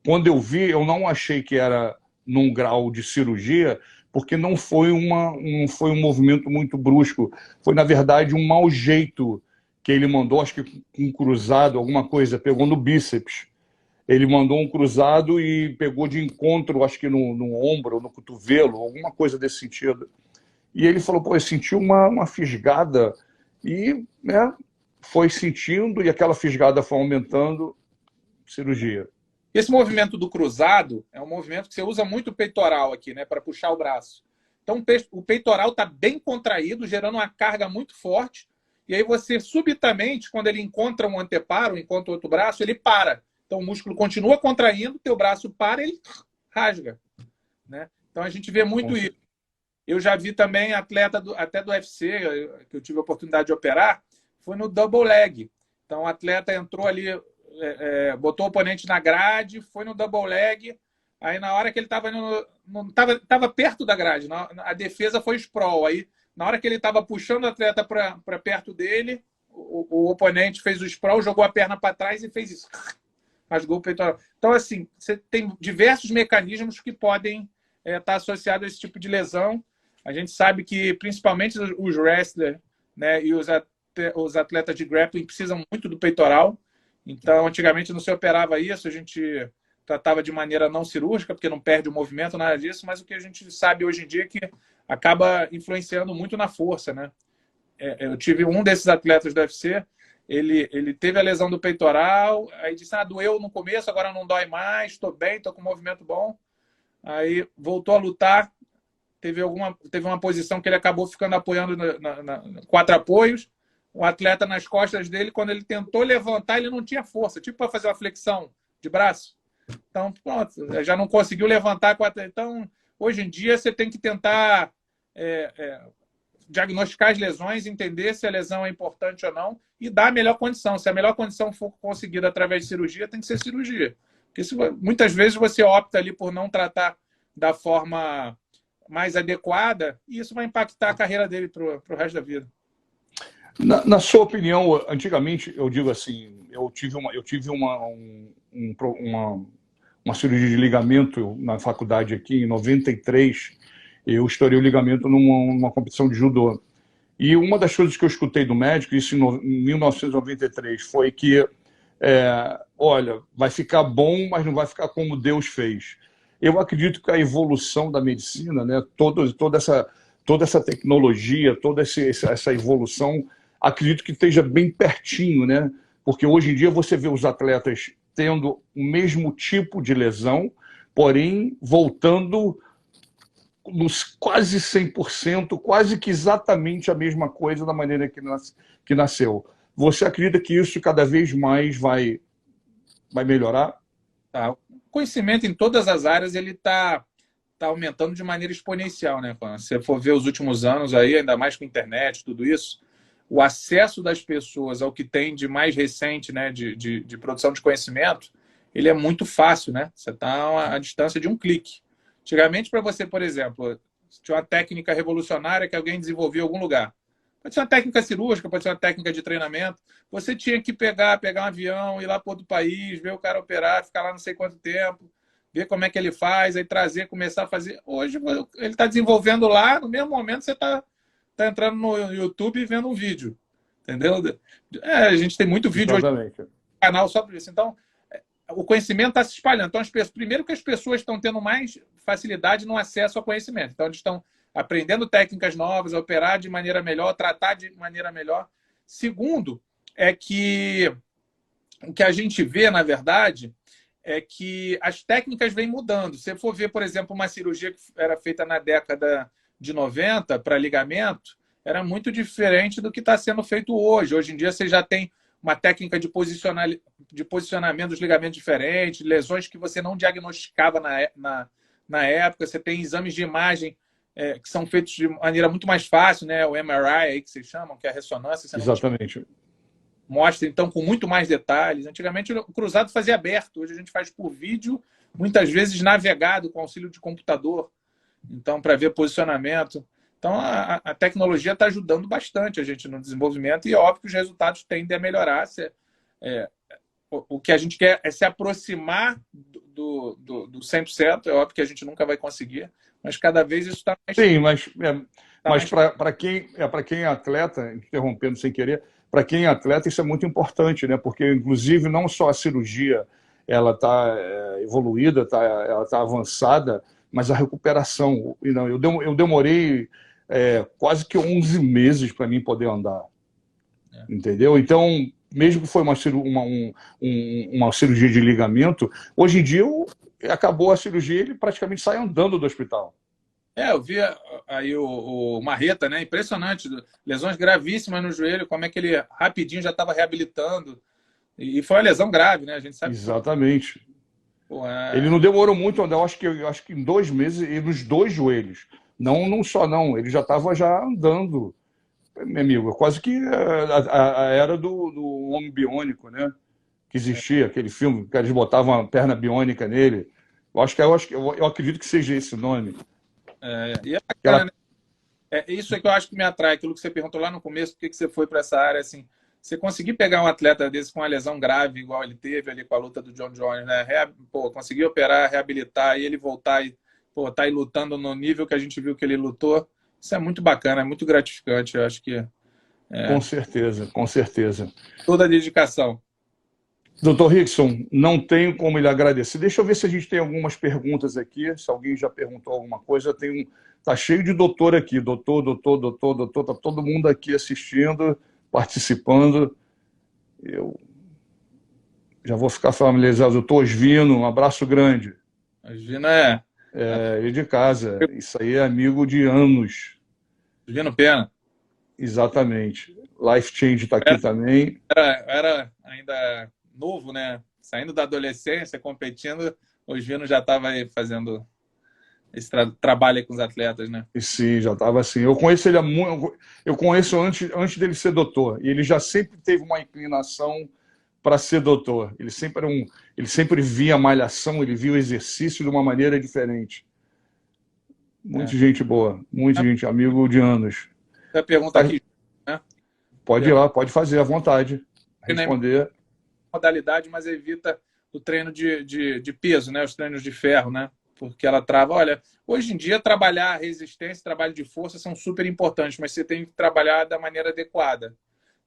quando eu vi, eu não achei que era num grau de cirurgia, porque não foi foi um movimento muito brusco. Foi, na verdade, um mau jeito que ele mandou, acho que com um cruzado, alguma coisa, pegou no bíceps. Ele mandou um cruzado e pegou de encontro, acho que no ombro, no cotovelo, alguma coisa desse sentido. E ele falou, pô, eu senti uma fisgada e, né, foi sentindo e aquela fisgada foi aumentando, cirurgia. Esse movimento do cruzado é um movimento que você usa muito o peitoral aqui, né, para puxar o braço. Então o peitoral está bem contraído, gerando uma carga muito forte. E aí você subitamente, quando ele encontra um anteparo, encontra outro braço, ele para. Então o músculo continua contraindo, teu braço para, ele rasga, né? Então a gente vê muito isso. Eu já vi também atleta até do UFC, que eu tive a oportunidade de operar, foi no double leg. Então o atleta entrou ali, botou o oponente na grade, foi no double leg, aí na hora que ele estava perto da grade, a defesa foi sprawl. Aí na hora que ele estava puxando o atleta para perto dele, o oponente fez o sprawl, jogou a perna para trás e fez isso. Rasgou o peitoral. Então, assim, você tem diversos mecanismos que podem estar associados a esse tipo de lesão. A gente sabe que, principalmente os wrestlers, né, e os atletas de grappling precisam muito do peitoral. Então, antigamente não se operava isso, a gente tratava de maneira não cirúrgica, porque não perde o movimento, nada disso, mas o que a gente sabe hoje em dia é que acaba influenciando muito na força, né? Eu tive um desses atletas do UFC, ele teve a lesão do peitoral, aí disse, doeu no começo, agora não dói mais, estou bem, estou com um movimento bom. Aí voltou a lutar, teve uma posição que ele acabou ficando apoiando na 4 apoios, o atleta nas costas dele, quando ele tentou levantar, ele não tinha força, tipo para fazer uma flexão de braço. Então, pronto, já não conseguiu levantar. Então, hoje em dia, você tem que tentar diagnosticar as lesões, entender se a lesão é importante ou não e dar a melhor condição. Se a melhor condição for conseguida através de cirurgia, tem que ser cirurgia. Porque muitas vezes você opta ali por não tratar da forma mais adequada e isso vai impactar a carreira dele para o resto da vida. Na sua opinião, antigamente, eu digo assim, eu tive uma cirurgia de ligamento na faculdade aqui, em 93, eu estourei o ligamento numa competição de judô. E uma das coisas que eu escutei do médico, isso em 1993, foi que, olha, vai ficar bom, mas não vai ficar como Deus fez. Eu acredito que a evolução da medicina, né, toda essa tecnologia, toda essa evolução, acredito que esteja bem pertinho, né? Porque hoje em dia você vê os atletas tendo o mesmo tipo de lesão, porém voltando nos quase 100%, quase que exatamente a mesma coisa da maneira que nasceu. Você acredita que isso cada vez mais vai melhorar? Tá. O conhecimento em todas as áreas ele está aumentando de maneira exponencial, né? Quando você for ver os últimos anos aí, ainda mais com a internet, tudo isso, o acesso das pessoas ao que tem de mais recente, né, de produção de conhecimento, ele é muito fácil, né? Você está à distância de um clique. Antigamente, para você, por exemplo, tinha uma técnica revolucionária que alguém desenvolveu em algum lugar. Pode ser uma técnica cirúrgica, pode ser uma técnica de treinamento. Você tinha que pegar um avião, ir lá para outro país, ver o cara operar, ficar lá não sei quanto tempo, ver como é que ele faz, aí trazer, começar a fazer. Hoje, ele está desenvolvendo lá, no mesmo momento você está entrando no YouTube e vendo um vídeo. Entendeu? A gente tem muito vídeo Exatamente. hoje no canal só para isso. Então, o conhecimento está se espalhando. Então, primeiro que as pessoas estão tendo mais facilidade no acesso ao conhecimento. Então, eles estão aprendendo técnicas novas, a operar de maneira melhor, tratar de maneira melhor. Segundo, é que o que a gente vê, na verdade, é que as técnicas vêm mudando. Se você for ver, por exemplo, uma cirurgia que era feita na década de 90 para ligamento, era muito diferente do que está sendo feito hoje. Hoje em dia você já tem uma técnica de posicionamento dos ligamentos diferentes, lesões que você não diagnosticava na época. Você tem exames de imagem que são feitos de maneira muito mais fácil, né? O MRI aí que vocês chamam, que é a ressonância. Você Exatamente. mostra, então, com muito mais detalhes. Antigamente o cruzado fazia aberto, hoje a gente faz por vídeo, muitas vezes navegado com auxílio de computador, então, para ver posicionamento. Então, a tecnologia está ajudando bastante a gente no desenvolvimento e é óbvio que os resultados tendem a melhorar. O que a gente quer é se aproximar do 100%, é óbvio que a gente nunca vai conseguir, mas cada vez isso está mais... Sim, mas para quem é atleta, interrompendo sem querer, para quem é atleta isso é muito importante, né? Porque, inclusive, não só a cirurgia ela está evoluída, ela está avançada, mas a recuperação. Eu demorei quase que 11 meses para mim poder andar, entendeu? Então, mesmo que foi uma cirurgia de ligamento, hoje em dia acabou a cirurgia, ele praticamente sai andando do hospital. Eu vi aí o Marreta, né? Impressionante, lesões gravíssimas no joelho, como é que ele rapidinho já estava reabilitando. E foi uma lesão grave, né? A gente sabe. Exatamente. Pô, Ele não demorou muito, eu acho que em 2 meses, e nos 2 joelhos. Não só não, ele já estava já andando, meu amigo, quase que a era do homem biônico, né? Que existia, aquele filme, que eles botavam uma perna biônica nele. Eu acredito que seja esse o nome. E é bacana, né? Isso é que eu acho que me atrai, aquilo que você perguntou lá no começo, por que você foi para essa área, assim, você conseguir pegar um atleta desse com uma lesão grave, igual ele teve ali com a luta do John Jones, né? Conseguir operar, reabilitar e ele voltar e tá aí lutando no nível que a gente viu que ele lutou, isso é muito bacana, é muito gratificante, eu acho que Com certeza, com certeza. toda a dedicação. Doutor Rickson, não tenho como lhe agradecer. Deixa eu ver se a gente tem algumas perguntas aqui. Se alguém já perguntou alguma coisa, tá cheio de doutor aqui. Doutor, tá todo mundo aqui assistindo, participando. Eu já vou ficar familiarizado. Doutor Osvino, um abraço grande. Osvino ele de casa. Isso aí é amigo de anos. Osvino Pena. Exatamente. Life Change está aqui também. Era ainda novo, né? Saindo da adolescência, competindo, o Osvino já estava aí fazendo esse trabalho aí com os atletas, né? Sim, já estava assim. Eu conheço ele eu conheço antes dele ser doutor. E ele já sempre teve uma inclinação para ser doutor. Ele sempre via a malhação, ele via o exercício de uma maneira diferente. Muita gente boa, muita gente, amigo de anos. Você pergunta aqui, né? Pode ir lá, pode fazer à vontade. Responder. Modalidade, mas evita o treino de peso, né? Os treinos de ferro, né? Porque ela trava. Olha, hoje em dia, trabalhar resistência, trabalho de força são super importantes, mas você tem que trabalhar da maneira adequada.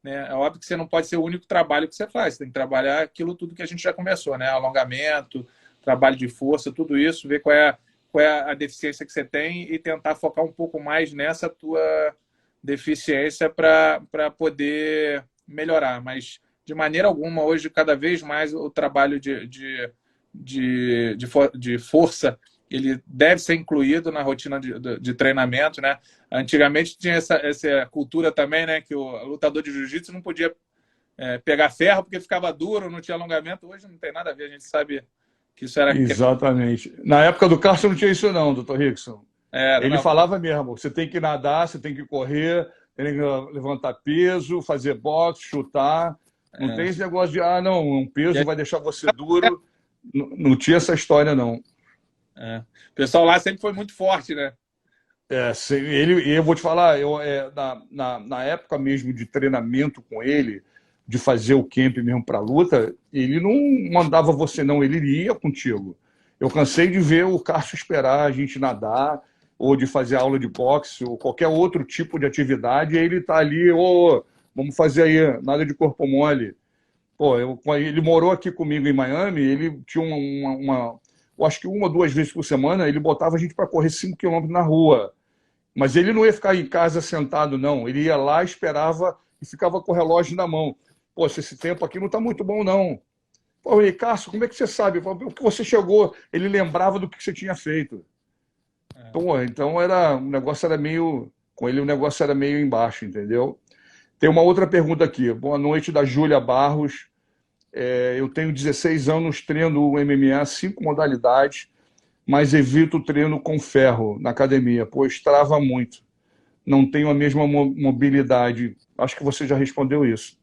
Né? É óbvio que você não pode ser o único trabalho que você faz, você tem que trabalhar aquilo tudo que a gente já conversou, né? Alongamento, trabalho de força, tudo isso, ver qual é a deficiência que você tem e tentar focar um pouco mais nessa tua deficiência para poder melhorar. Mas, de maneira alguma, hoje, cada vez mais, o trabalho de força ele deve ser incluído na rotina de treinamento, né? Antigamente tinha essa cultura também, né? Que o lutador de jiu-jitsu não podia pegar ferro porque ficava duro, não tinha alongamento. Hoje não tem nada a ver, a gente sabe que isso era... Exatamente. Na época do Carson não tinha isso não, doutor Rickson. Ele falava mesmo, você tem que nadar, você tem que correr, tem que levantar peso, fazer boxe, chutar. Não tem esse negócio de, um peso vai deixar você duro. Não tinha essa história, não. O pessoal lá sempre foi muito forte, né? Eu vou te falar, na época mesmo de treinamento com ele, de fazer o camp mesmo para luta, ele não mandava você não, ele ia contigo. Eu cansei de ver o Cássio esperar a gente nadar, ou de fazer aula de boxe, ou qualquer outro tipo de atividade, e ele tá ali, vamos fazer aí, nada de corpo mole. Ele morou aqui comigo em Miami, ele tinha eu acho que 1 ou 2 vezes por semana, ele botava a gente para correr 5 quilômetros na rua. Mas ele não ia ficar em casa sentado, não. Ele ia lá, esperava e ficava com o relógio na mão. Esse tempo aqui não está muito bom, não. Cássio, como é que você sabe? Porque você chegou, ele lembrava do que você tinha feito. Então o negócio era meio Com ele o negócio era meio embaixo, entendeu? Tem uma outra pergunta aqui. Boa noite, da Júlia Barros. Eu tenho 16 anos, treino o MMA, 5 modalidades, mas evito o treino com ferro na academia, pois trava muito. Não tenho a mesma mobilidade. Acho que você já respondeu isso.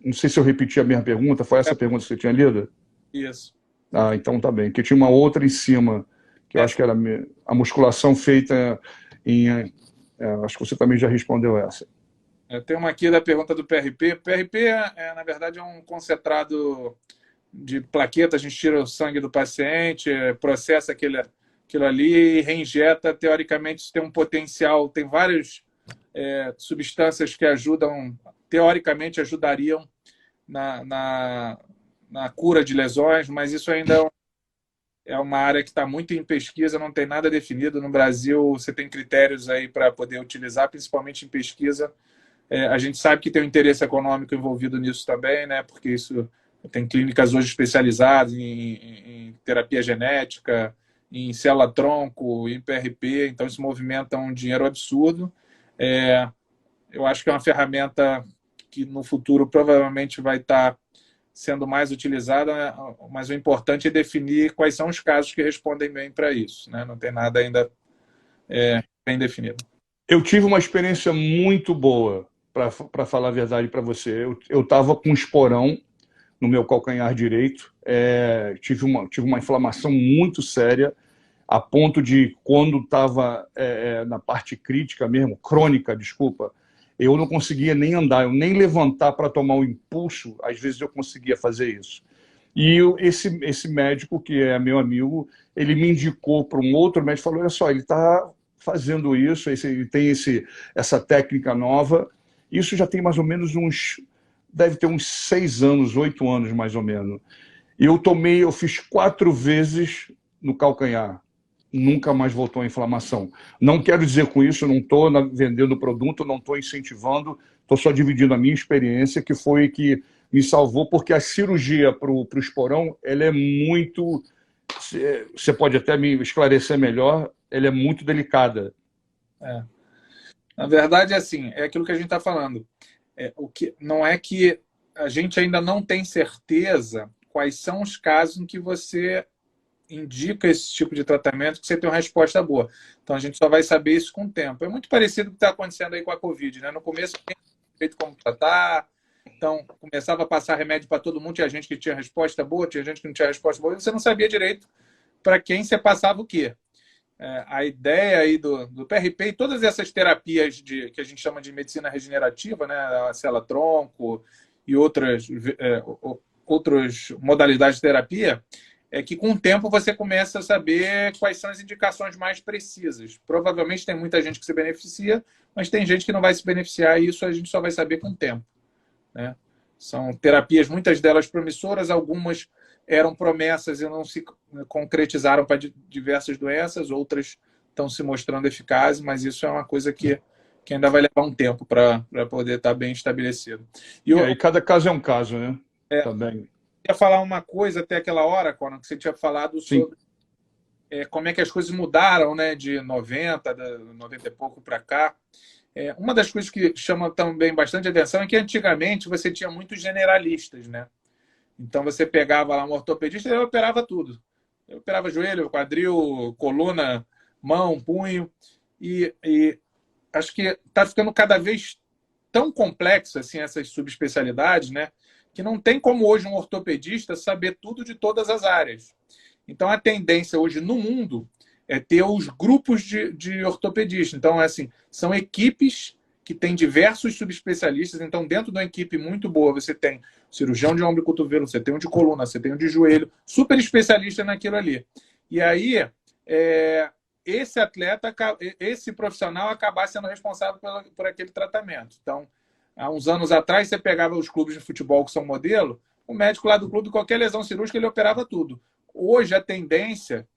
Não sei se eu repeti a mesma pergunta. Foi essa a pergunta que você tinha lido? Isso. Ah, então tá bem. Porque tinha uma outra em cima, que eu acho que era a musculação feita em... acho que você também já respondeu essa. Tem uma aqui da pergunta do PRP. PRP, na verdade, é um concentrado de plaqueta. A gente tira o sangue do paciente, processa aquilo ali e reinjeta. Teoricamente, isso tem um potencial. Tem várias substâncias que ajudam, teoricamente, ajudariam na cura de lesões, mas isso ainda é uma área que está muito em pesquisa, não tem nada definido. No Brasil, você tem critérios aí para poder utilizar, principalmente em pesquisa. A gente sabe que tem um interesse econômico envolvido nisso também, né? Porque isso tem clínicas hoje especializadas em terapia genética, em célula-tronco, em PRP, então isso movimenta um dinheiro absurdo. Eu acho que é uma ferramenta que no futuro provavelmente vai estar sendo mais utilizada, mas o importante é definir quais são os casos que respondem bem para isso, né? Não tem nada ainda bem definido. Eu tive uma experiência muito boa, para falar a verdade para você. Eu estava com um esporão no meu calcanhar direito, tive uma inflamação muito séria, a ponto de, quando estava na parte crítica mesmo, crônica, desculpa, eu não conseguia nem andar, eu nem levantar para tomar o impulso, às vezes eu conseguia fazer isso. E esse médico, que é meu amigo, ele me indicou para um outro médico, falou, olha só, ele está fazendo isso, ele tem essa técnica nova. Isso já tem mais ou menos deve ter uns 6 anos, 8 anos mais ou menos. E eu fiz 4 vezes no calcanhar. Nunca mais voltou a inflamação. Não quero dizer com isso, eu não estou vendendo produto, não estou incentivando, estou só dividindo a minha experiência, que foi que me salvou, porque a cirurgia para o esporão, ela é muito... Você pode até me esclarecer melhor, ela é muito delicada. Na verdade, assim, é aquilo que a gente está falando. Não é que a gente ainda não tem certeza quais são os casos em que você indica esse tipo de tratamento que você tem uma resposta boa. Então, a gente só vai saber isso com o tempo. É muito parecido com o que está acontecendo aí com a Covid, né? No começo, não tinha feito como tratar, então começava a passar remédio para todo mundo, tinha gente que tinha resposta boa, tinha gente que não tinha resposta boa, e você não sabia direito para quem você passava o quê. A ideia aí do PRP e todas essas terapias que a gente chama de medicina regenerativa, né? A célula-tronco e outras modalidades de terapia, é que com o tempo você começa a saber quais são as indicações mais precisas. Provavelmente tem muita gente que se beneficia, mas tem gente que não vai se beneficiar, e isso a gente só vai saber com o tempo, né? São terapias, muitas delas promissoras, algumas eram promessas e não se concretizaram para diversas doenças, outras estão se mostrando eficazes, mas isso é uma coisa que ainda vai levar um tempo para poder estar bem estabelecido. E cada caso é um caso, né? Também. Eu ia falar uma coisa até aquela hora, Conan, que você tinha falado sobre como é que as coisas mudaram, né, de 90 e pouco para cá. Uma das coisas que chama também bastante atenção é que antigamente você tinha muitos generalistas, né? Então você pegava lá um ortopedista e ele operava tudo. Ele operava joelho, quadril, coluna, mão, punho. E acho que está ficando cada vez tão complexo assim, essas subespecialidades, né? Que não tem como hoje um ortopedista saber tudo de todas as áreas. Então a tendência hoje no mundo é ter os grupos de ortopedistas. Então, assim, são equipes que têm diversos subespecialistas. Então, dentro de uma equipe muito boa, você tem cirurgião de ombro e cotovelo, você tem um de coluna, você tem um de joelho, super especialista naquilo ali. E aí, esse atleta, esse profissional acabar sendo responsável por aquele tratamento. Então, há uns anos atrás, você pegava os clubes de futebol que são modelo, o médico lá do clube, qualquer lesão cirúrgica, ele operava tudo. Hoje, a tendência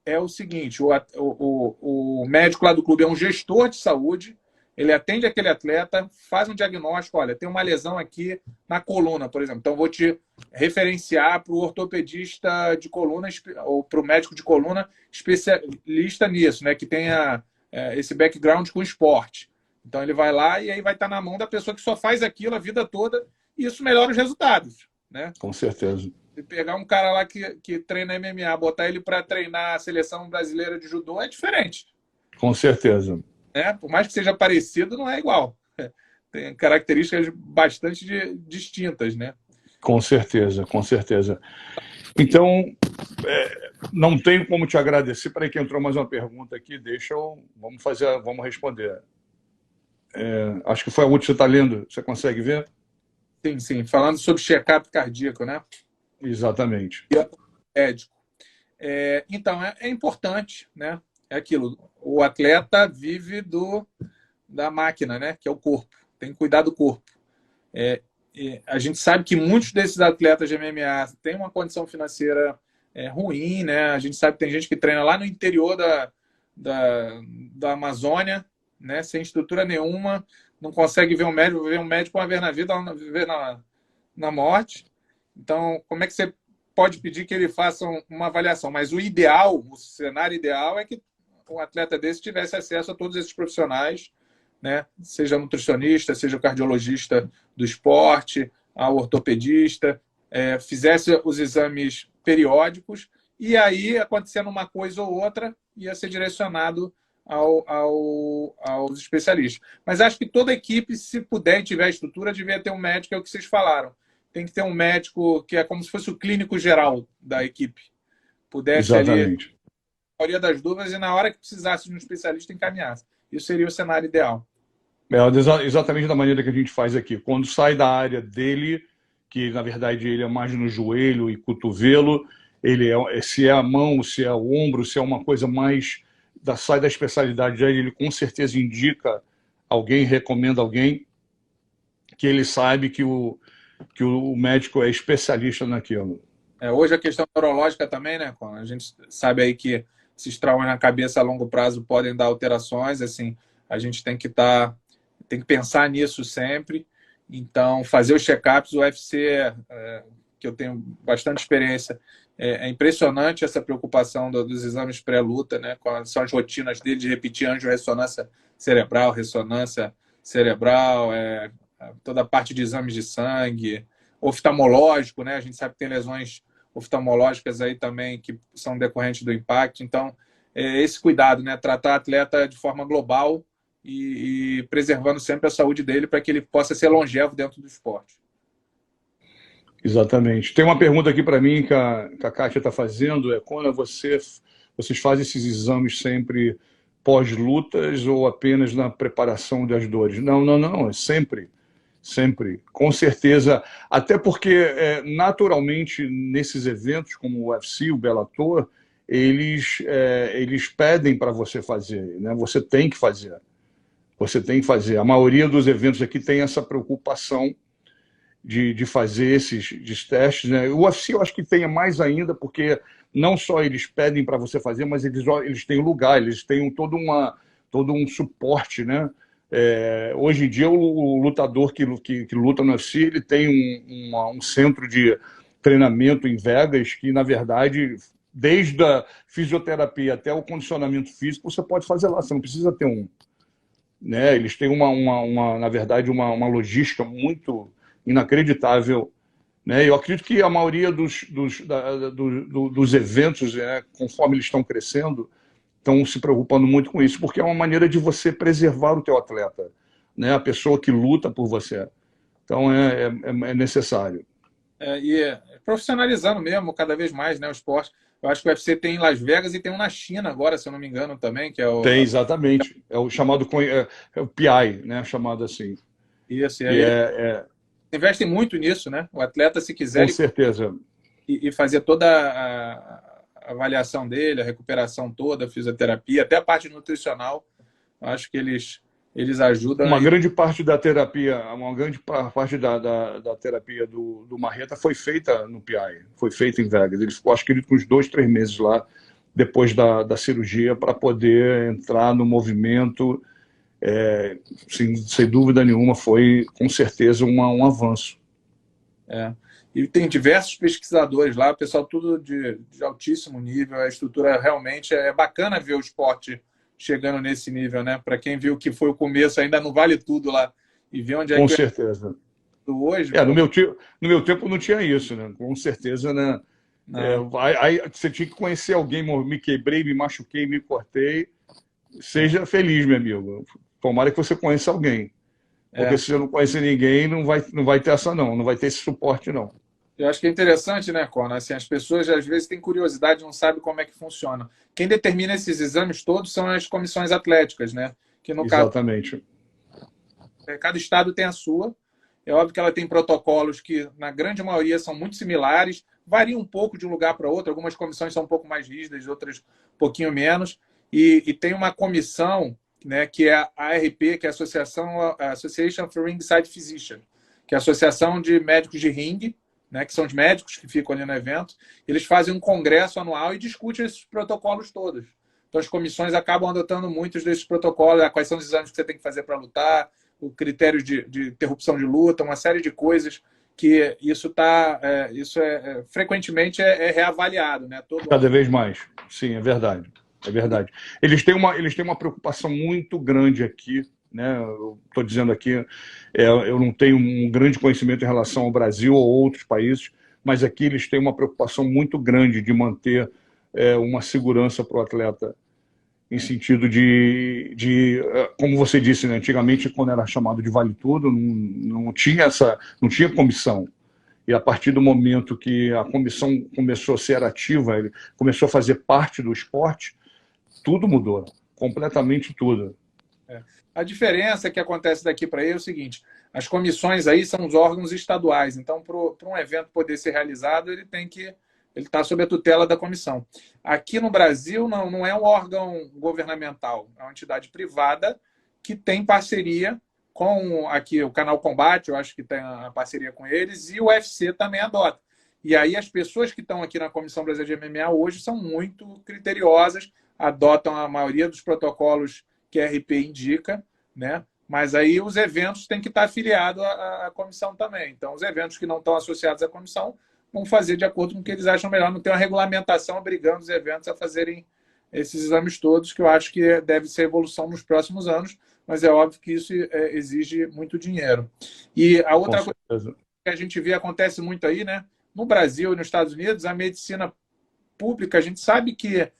é o seguinte, o médico lá do clube é um gestor de saúde, ele atende aquele atleta, faz um diagnóstico, olha, tem uma lesão aqui na coluna, por exemplo, então vou te referenciar para o ortopedista de coluna ou para o médico de coluna especialista nisso, né, que tenha esse background com esporte. Então ele vai lá e aí vai estar na mão da pessoa que só faz aquilo a vida toda e isso melhora os resultados, né? Com certeza. E pegar um cara lá que treina MMA, botar ele para treinar a seleção brasileira de judô é diferente. Com certeza. Né? Por mais que seja parecido, não é igual. Tem características bastante distintas, né? Com certeza, com certeza. Então, não tenho como te agradecer. Peraí que entrou mais uma pergunta aqui, vamos responder. Acho que foi a última que você está lendo, você consegue ver? Sim, sim. Falando sobre check-up cardíaco, né? Exatamente. Médico. Então, é importante, né? É aquilo, o atleta vive da máquina, né? Que é o corpo, tem que cuidar do corpo. A gente sabe que muitos desses atletas de MMA têm uma condição financeira ruim, né? A gente sabe que tem gente que treina lá no interior da Amazônia, né? Sem estrutura nenhuma, não consegue ver um médico uma vez na vida, uma vez na morte. Então, como é que você pode pedir que ele faça uma avaliação? Mas o ideal, o cenário ideal é que um atleta desse tivesse acesso a todos esses profissionais, né? Seja nutricionista, seja cardiologista do esporte, ao ortopedista, fizesse os exames periódicos e aí, acontecendo uma coisa ou outra, ia ser direcionado aos especialistas. Mas acho que toda equipe, se puder e tiver estrutura, devia ter um médico, é o que vocês falaram. Tem que ter um médico que é como se fosse o clínico geral da equipe. Pudesse Exatamente. ali a maioria das dúvidas e na hora que precisasse de um especialista encaminhasse. Isso seria o cenário ideal. Exatamente da maneira que a gente faz aqui. Quando sai da área dele, que na verdade ele é mais no joelho e cotovelo, se é a mão, se é o ombro, se é uma coisa mais sai da especialidade dele, ele com certeza indica alguém, recomenda alguém que ele sabe que o médico é especialista naquilo. Hoje a questão neurológica também, né? A gente sabe aí que esses traumas na cabeça a longo prazo podem dar alterações, assim, a gente tem que pensar nisso sempre. Então, fazer os check-ups, o UFC, que eu tenho bastante experiência, é impressionante essa preocupação dos exames pré-luta, né? Quais são as rotinas dele de repetir angio-ressonância cerebral, ressonância cerebral, toda a parte de exames de sangue, oftalmológico, né? A gente sabe que tem lesões oftalmológicas aí também que são decorrentes do impacto. Então, esse cuidado, né? Tratar o atleta de forma global e preservando sempre a saúde dele para que ele possa ser longevo dentro do esporte. Exatamente. Tem uma pergunta aqui para mim que a Kátia está fazendo, quando vocês fazem esses exames sempre pós-lutas ou apenas na preparação das dores? Não, é sempre. Sempre, com certeza. Até porque, naturalmente, nesses eventos como o UFC, o Bellator, eles pedem para você fazer, né? Você tem que fazer. Você tem que fazer. A maioria dos eventos aqui tem essa preocupação de fazer esses testes, né? O UFC eu acho que tem mais ainda, porque não só eles pedem para você fazer, mas eles têm um lugar, eles têm todo um suporte, né? Hoje em dia o lutador que luta no UFC, ele tem um centro de treinamento em Vegas que, na verdade, desde a fisioterapia até o condicionamento físico, você pode fazer lá, você não precisa ter né? Eles têm na verdade, uma logística muito inacreditável, né? Eu acredito que a maioria dos eventos, né, conforme eles estão crescendo, estão se preocupando muito com isso, porque é uma maneira de você preservar o teu atleta, né? A pessoa que luta por você. Então, é necessário. Profissionalizando mesmo, cada vez mais, né, o esporte. Eu acho que o UFC tem em Las Vegas e tem um na China agora, se eu não me engano, também, que é o... Tem, exatamente. É o chamado o PI, né? Chamado assim. Isso, e aí investem muito nisso, né? O atleta, se quiser... Com certeza. E fazer toda a avaliação dele, a recuperação toda, a fisioterapia, até a parte nutricional, acho que eles ajudam. Grande parte da terapia, uma grande parte da terapia do Marreta foi feita no PI, foi feita em Vegas. Ele ficou, acho que, uns 2, 3 meses lá, depois da cirurgia, para poder entrar no movimento sem dúvida nenhuma, foi com certeza um avanço. E tem diversos pesquisadores lá, pessoal tudo de altíssimo nível, a estrutura realmente é bacana ver o esporte chegando nesse nível, né? Para quem viu que foi o começo, ainda não vale tudo lá, e ver onde é Com que certeza. hoje. No meu tempo não tinha isso, né? Com certeza, né? Aí você tinha que conhecer alguém, me quebrei, me machuquei, me cortei. Seja feliz, meu amigo. Tomara que você conheça alguém. Porque se você não conhecer ninguém, não vai ter essa, não vai ter esse suporte, não. Eu acho que é interessante, né, Conan? Assim, as pessoas às vezes têm curiosidade, não sabem como é que funciona. Quem determina esses exames todos são as comissões atléticas, né? Que no Exatamente. caso, cada estado tem a sua. É óbvio que ela tem protocolos que, na grande maioria, são muito similares, variam um pouco de um lugar para outro. Algumas comissões são um pouco mais rígidas, outras um pouquinho menos. E tem uma comissão, né, que é a ARP, que é a Association for Ringside Physicians, que é a Associação de Médicos de Ringue, né, que são os médicos que ficam ali no evento. Eles fazem um congresso anual e discutem esses protocolos todos. Então, as comissões acabam adotando muitos desses protocolos, quais são os exames que você tem que fazer para lutar, o critério de interrupção de luta, uma série de coisas que frequentemente é reavaliado, né? Cada vez mais. Sim, é verdade. É verdade. Eles têm uma preocupação muito grande aqui, né? Eu estou dizendo aqui, eu não tenho um grande conhecimento em relação ao Brasil ou outros países, mas aqui eles têm uma preocupação muito grande de manter uma segurança para o atleta, em sentido como você disse, né? Antigamente, quando era chamado de vale tudo, não tinha comissão. E a partir do momento que a comissão começou a ser ativa, ele começou a fazer parte do esporte, tudo mudou, completamente tudo. A diferença que acontece daqui para aí é o seguinte: as comissões aí são os órgãos estaduais, então para um evento poder ser realizado, ele está sob a tutela da comissão. Aqui no Brasil não é um órgão governamental, é uma entidade privada que tem parceria com aqui o Canal Combate, eu acho que tem a parceria com eles, e o UFC também adota. E aí as pessoas que estão aqui na Comissão Brasileira de MMA hoje são muito criteriosas, adotam a maioria dos protocolos que a RP indica, né? Mas aí os eventos têm que estar afiliados à comissão também. Então, os eventos que não estão associados à comissão vão fazer de acordo com o que eles acham melhor. Não tem uma regulamentação obrigando os eventos a fazerem esses exames todos, que eu acho que deve ser evolução nos próximos anos, mas é óbvio que isso exige muito dinheiro. E a outra coisa que a gente vê, acontece muito aí, né? No Brasil e nos Estados Unidos, a medicina pública, a gente sabe que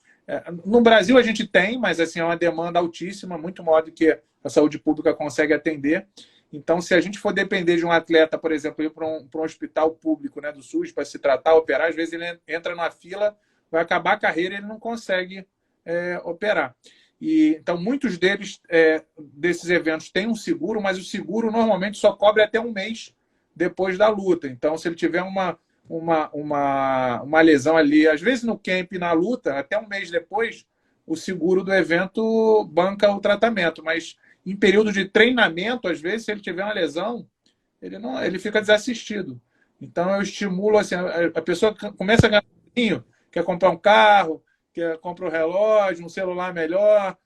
no Brasil a gente tem, mas assim, é uma demanda altíssima, muito maior do que a saúde pública consegue atender. Então, se a gente for depender de um atleta, por exemplo, ir para um hospital público, né, do SUS para se tratar, operar, às vezes ele entra numa fila, vai acabar a carreira e ele não consegue operar. Então, muitos desses eventos têm um seguro, mas o seguro normalmente só cobre até um mês depois da luta. Então, se ele tiver uma lesão ali, às vezes no camp, na luta, até um mês depois, o seguro do evento banca o tratamento, mas em período de treinamento, às vezes, se ele tiver uma lesão, ele fica desassistido. Então, eu estimulo, assim, a pessoa começa a ganhar dinheiro, quer comprar um carro, quer comprar um relógio, um celular melhor,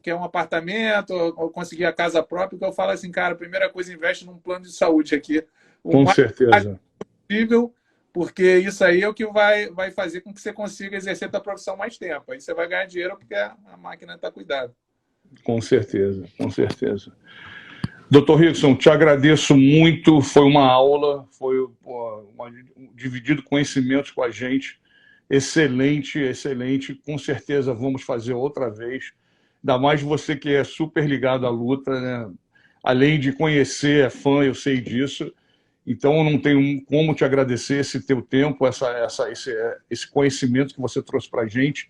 quer um apartamento, ou conseguir a casa própria, que eu falo assim, cara, a primeira coisa, investe num plano de saúde aqui. Com certeza. Possível, porque isso aí é o que vai fazer com que você consiga exercer a profissão mais tempo. Aí você vai ganhar dinheiro porque a máquina está cuidada. Com certeza, com certeza. Doutor Rickson, te agradeço muito, foi uma aula, foi dividido conhecimentos com a gente, excelente, excelente, com certeza vamos fazer outra vez, ainda mais você que é super ligado à luta, né? Além de conhecer, é fã, eu sei disso, então eu não tenho como te agradecer esse teu tempo, esse conhecimento que você trouxe para a gente.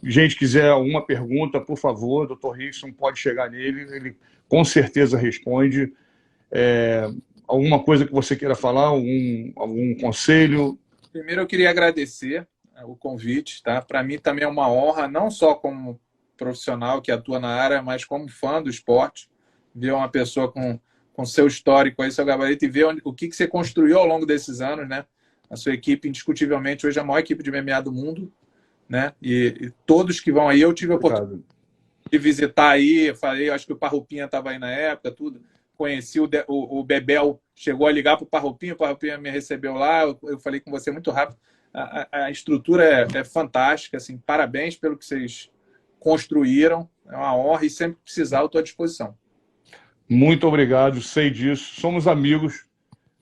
Gente, quiser alguma pergunta, por favor, doutor Rickson, pode chegar nele, ele com certeza responde. Alguma coisa que você queira falar, algum conselho? Primeiro, eu queria agradecer o convite, tá? Para mim também é uma honra, não só como profissional que atua na área, mas como fã do esporte, ver uma pessoa com seu histórico aí, seu gabarito, e ver o que você construiu ao longo desses anos, né? A sua equipe, indiscutivelmente, hoje é a maior equipe de MMA do mundo, né? E todos que vão aí, eu tive a oportunidade de visitar aí, falei, acho que o Parrupinha estava aí na época, tudo. Conheci o Bebel, chegou a ligar para o Parrupinha me recebeu lá, eu falei com você muito rápido. A estrutura é fantástica, assim, parabéns pelo que vocês construíram, é uma honra e sempre que precisar eu estou à disposição. Muito obrigado, sei disso. Somos amigos,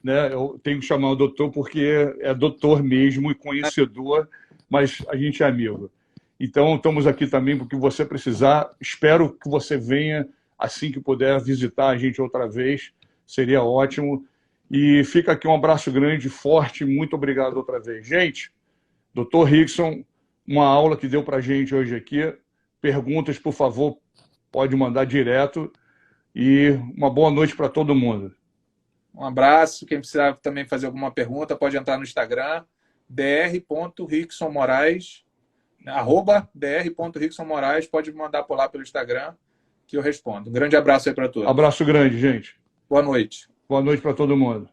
né? Eu tenho que chamar o doutor porque é doutor mesmo e conhecedor, mas a gente é amigo. Então, estamos aqui também porque você precisar. Espero que você venha assim que puder visitar a gente outra vez. Seria ótimo. E fica aqui um abraço grande, forte. Muito obrigado outra vez. Gente, doutor Rickson, uma aula que deu para a gente hoje aqui. Perguntas, por favor, pode mandar direto. E uma boa noite para todo mundo. Um abraço. Quem precisar também fazer alguma pergunta, pode entrar no Instagram, dr.ricksonmoraes, @dr.ricksonmoraes, pode mandar por lá pelo Instagram que eu respondo. Um grande abraço aí para todos. Abraço grande, gente. Boa noite. Boa noite para todo mundo.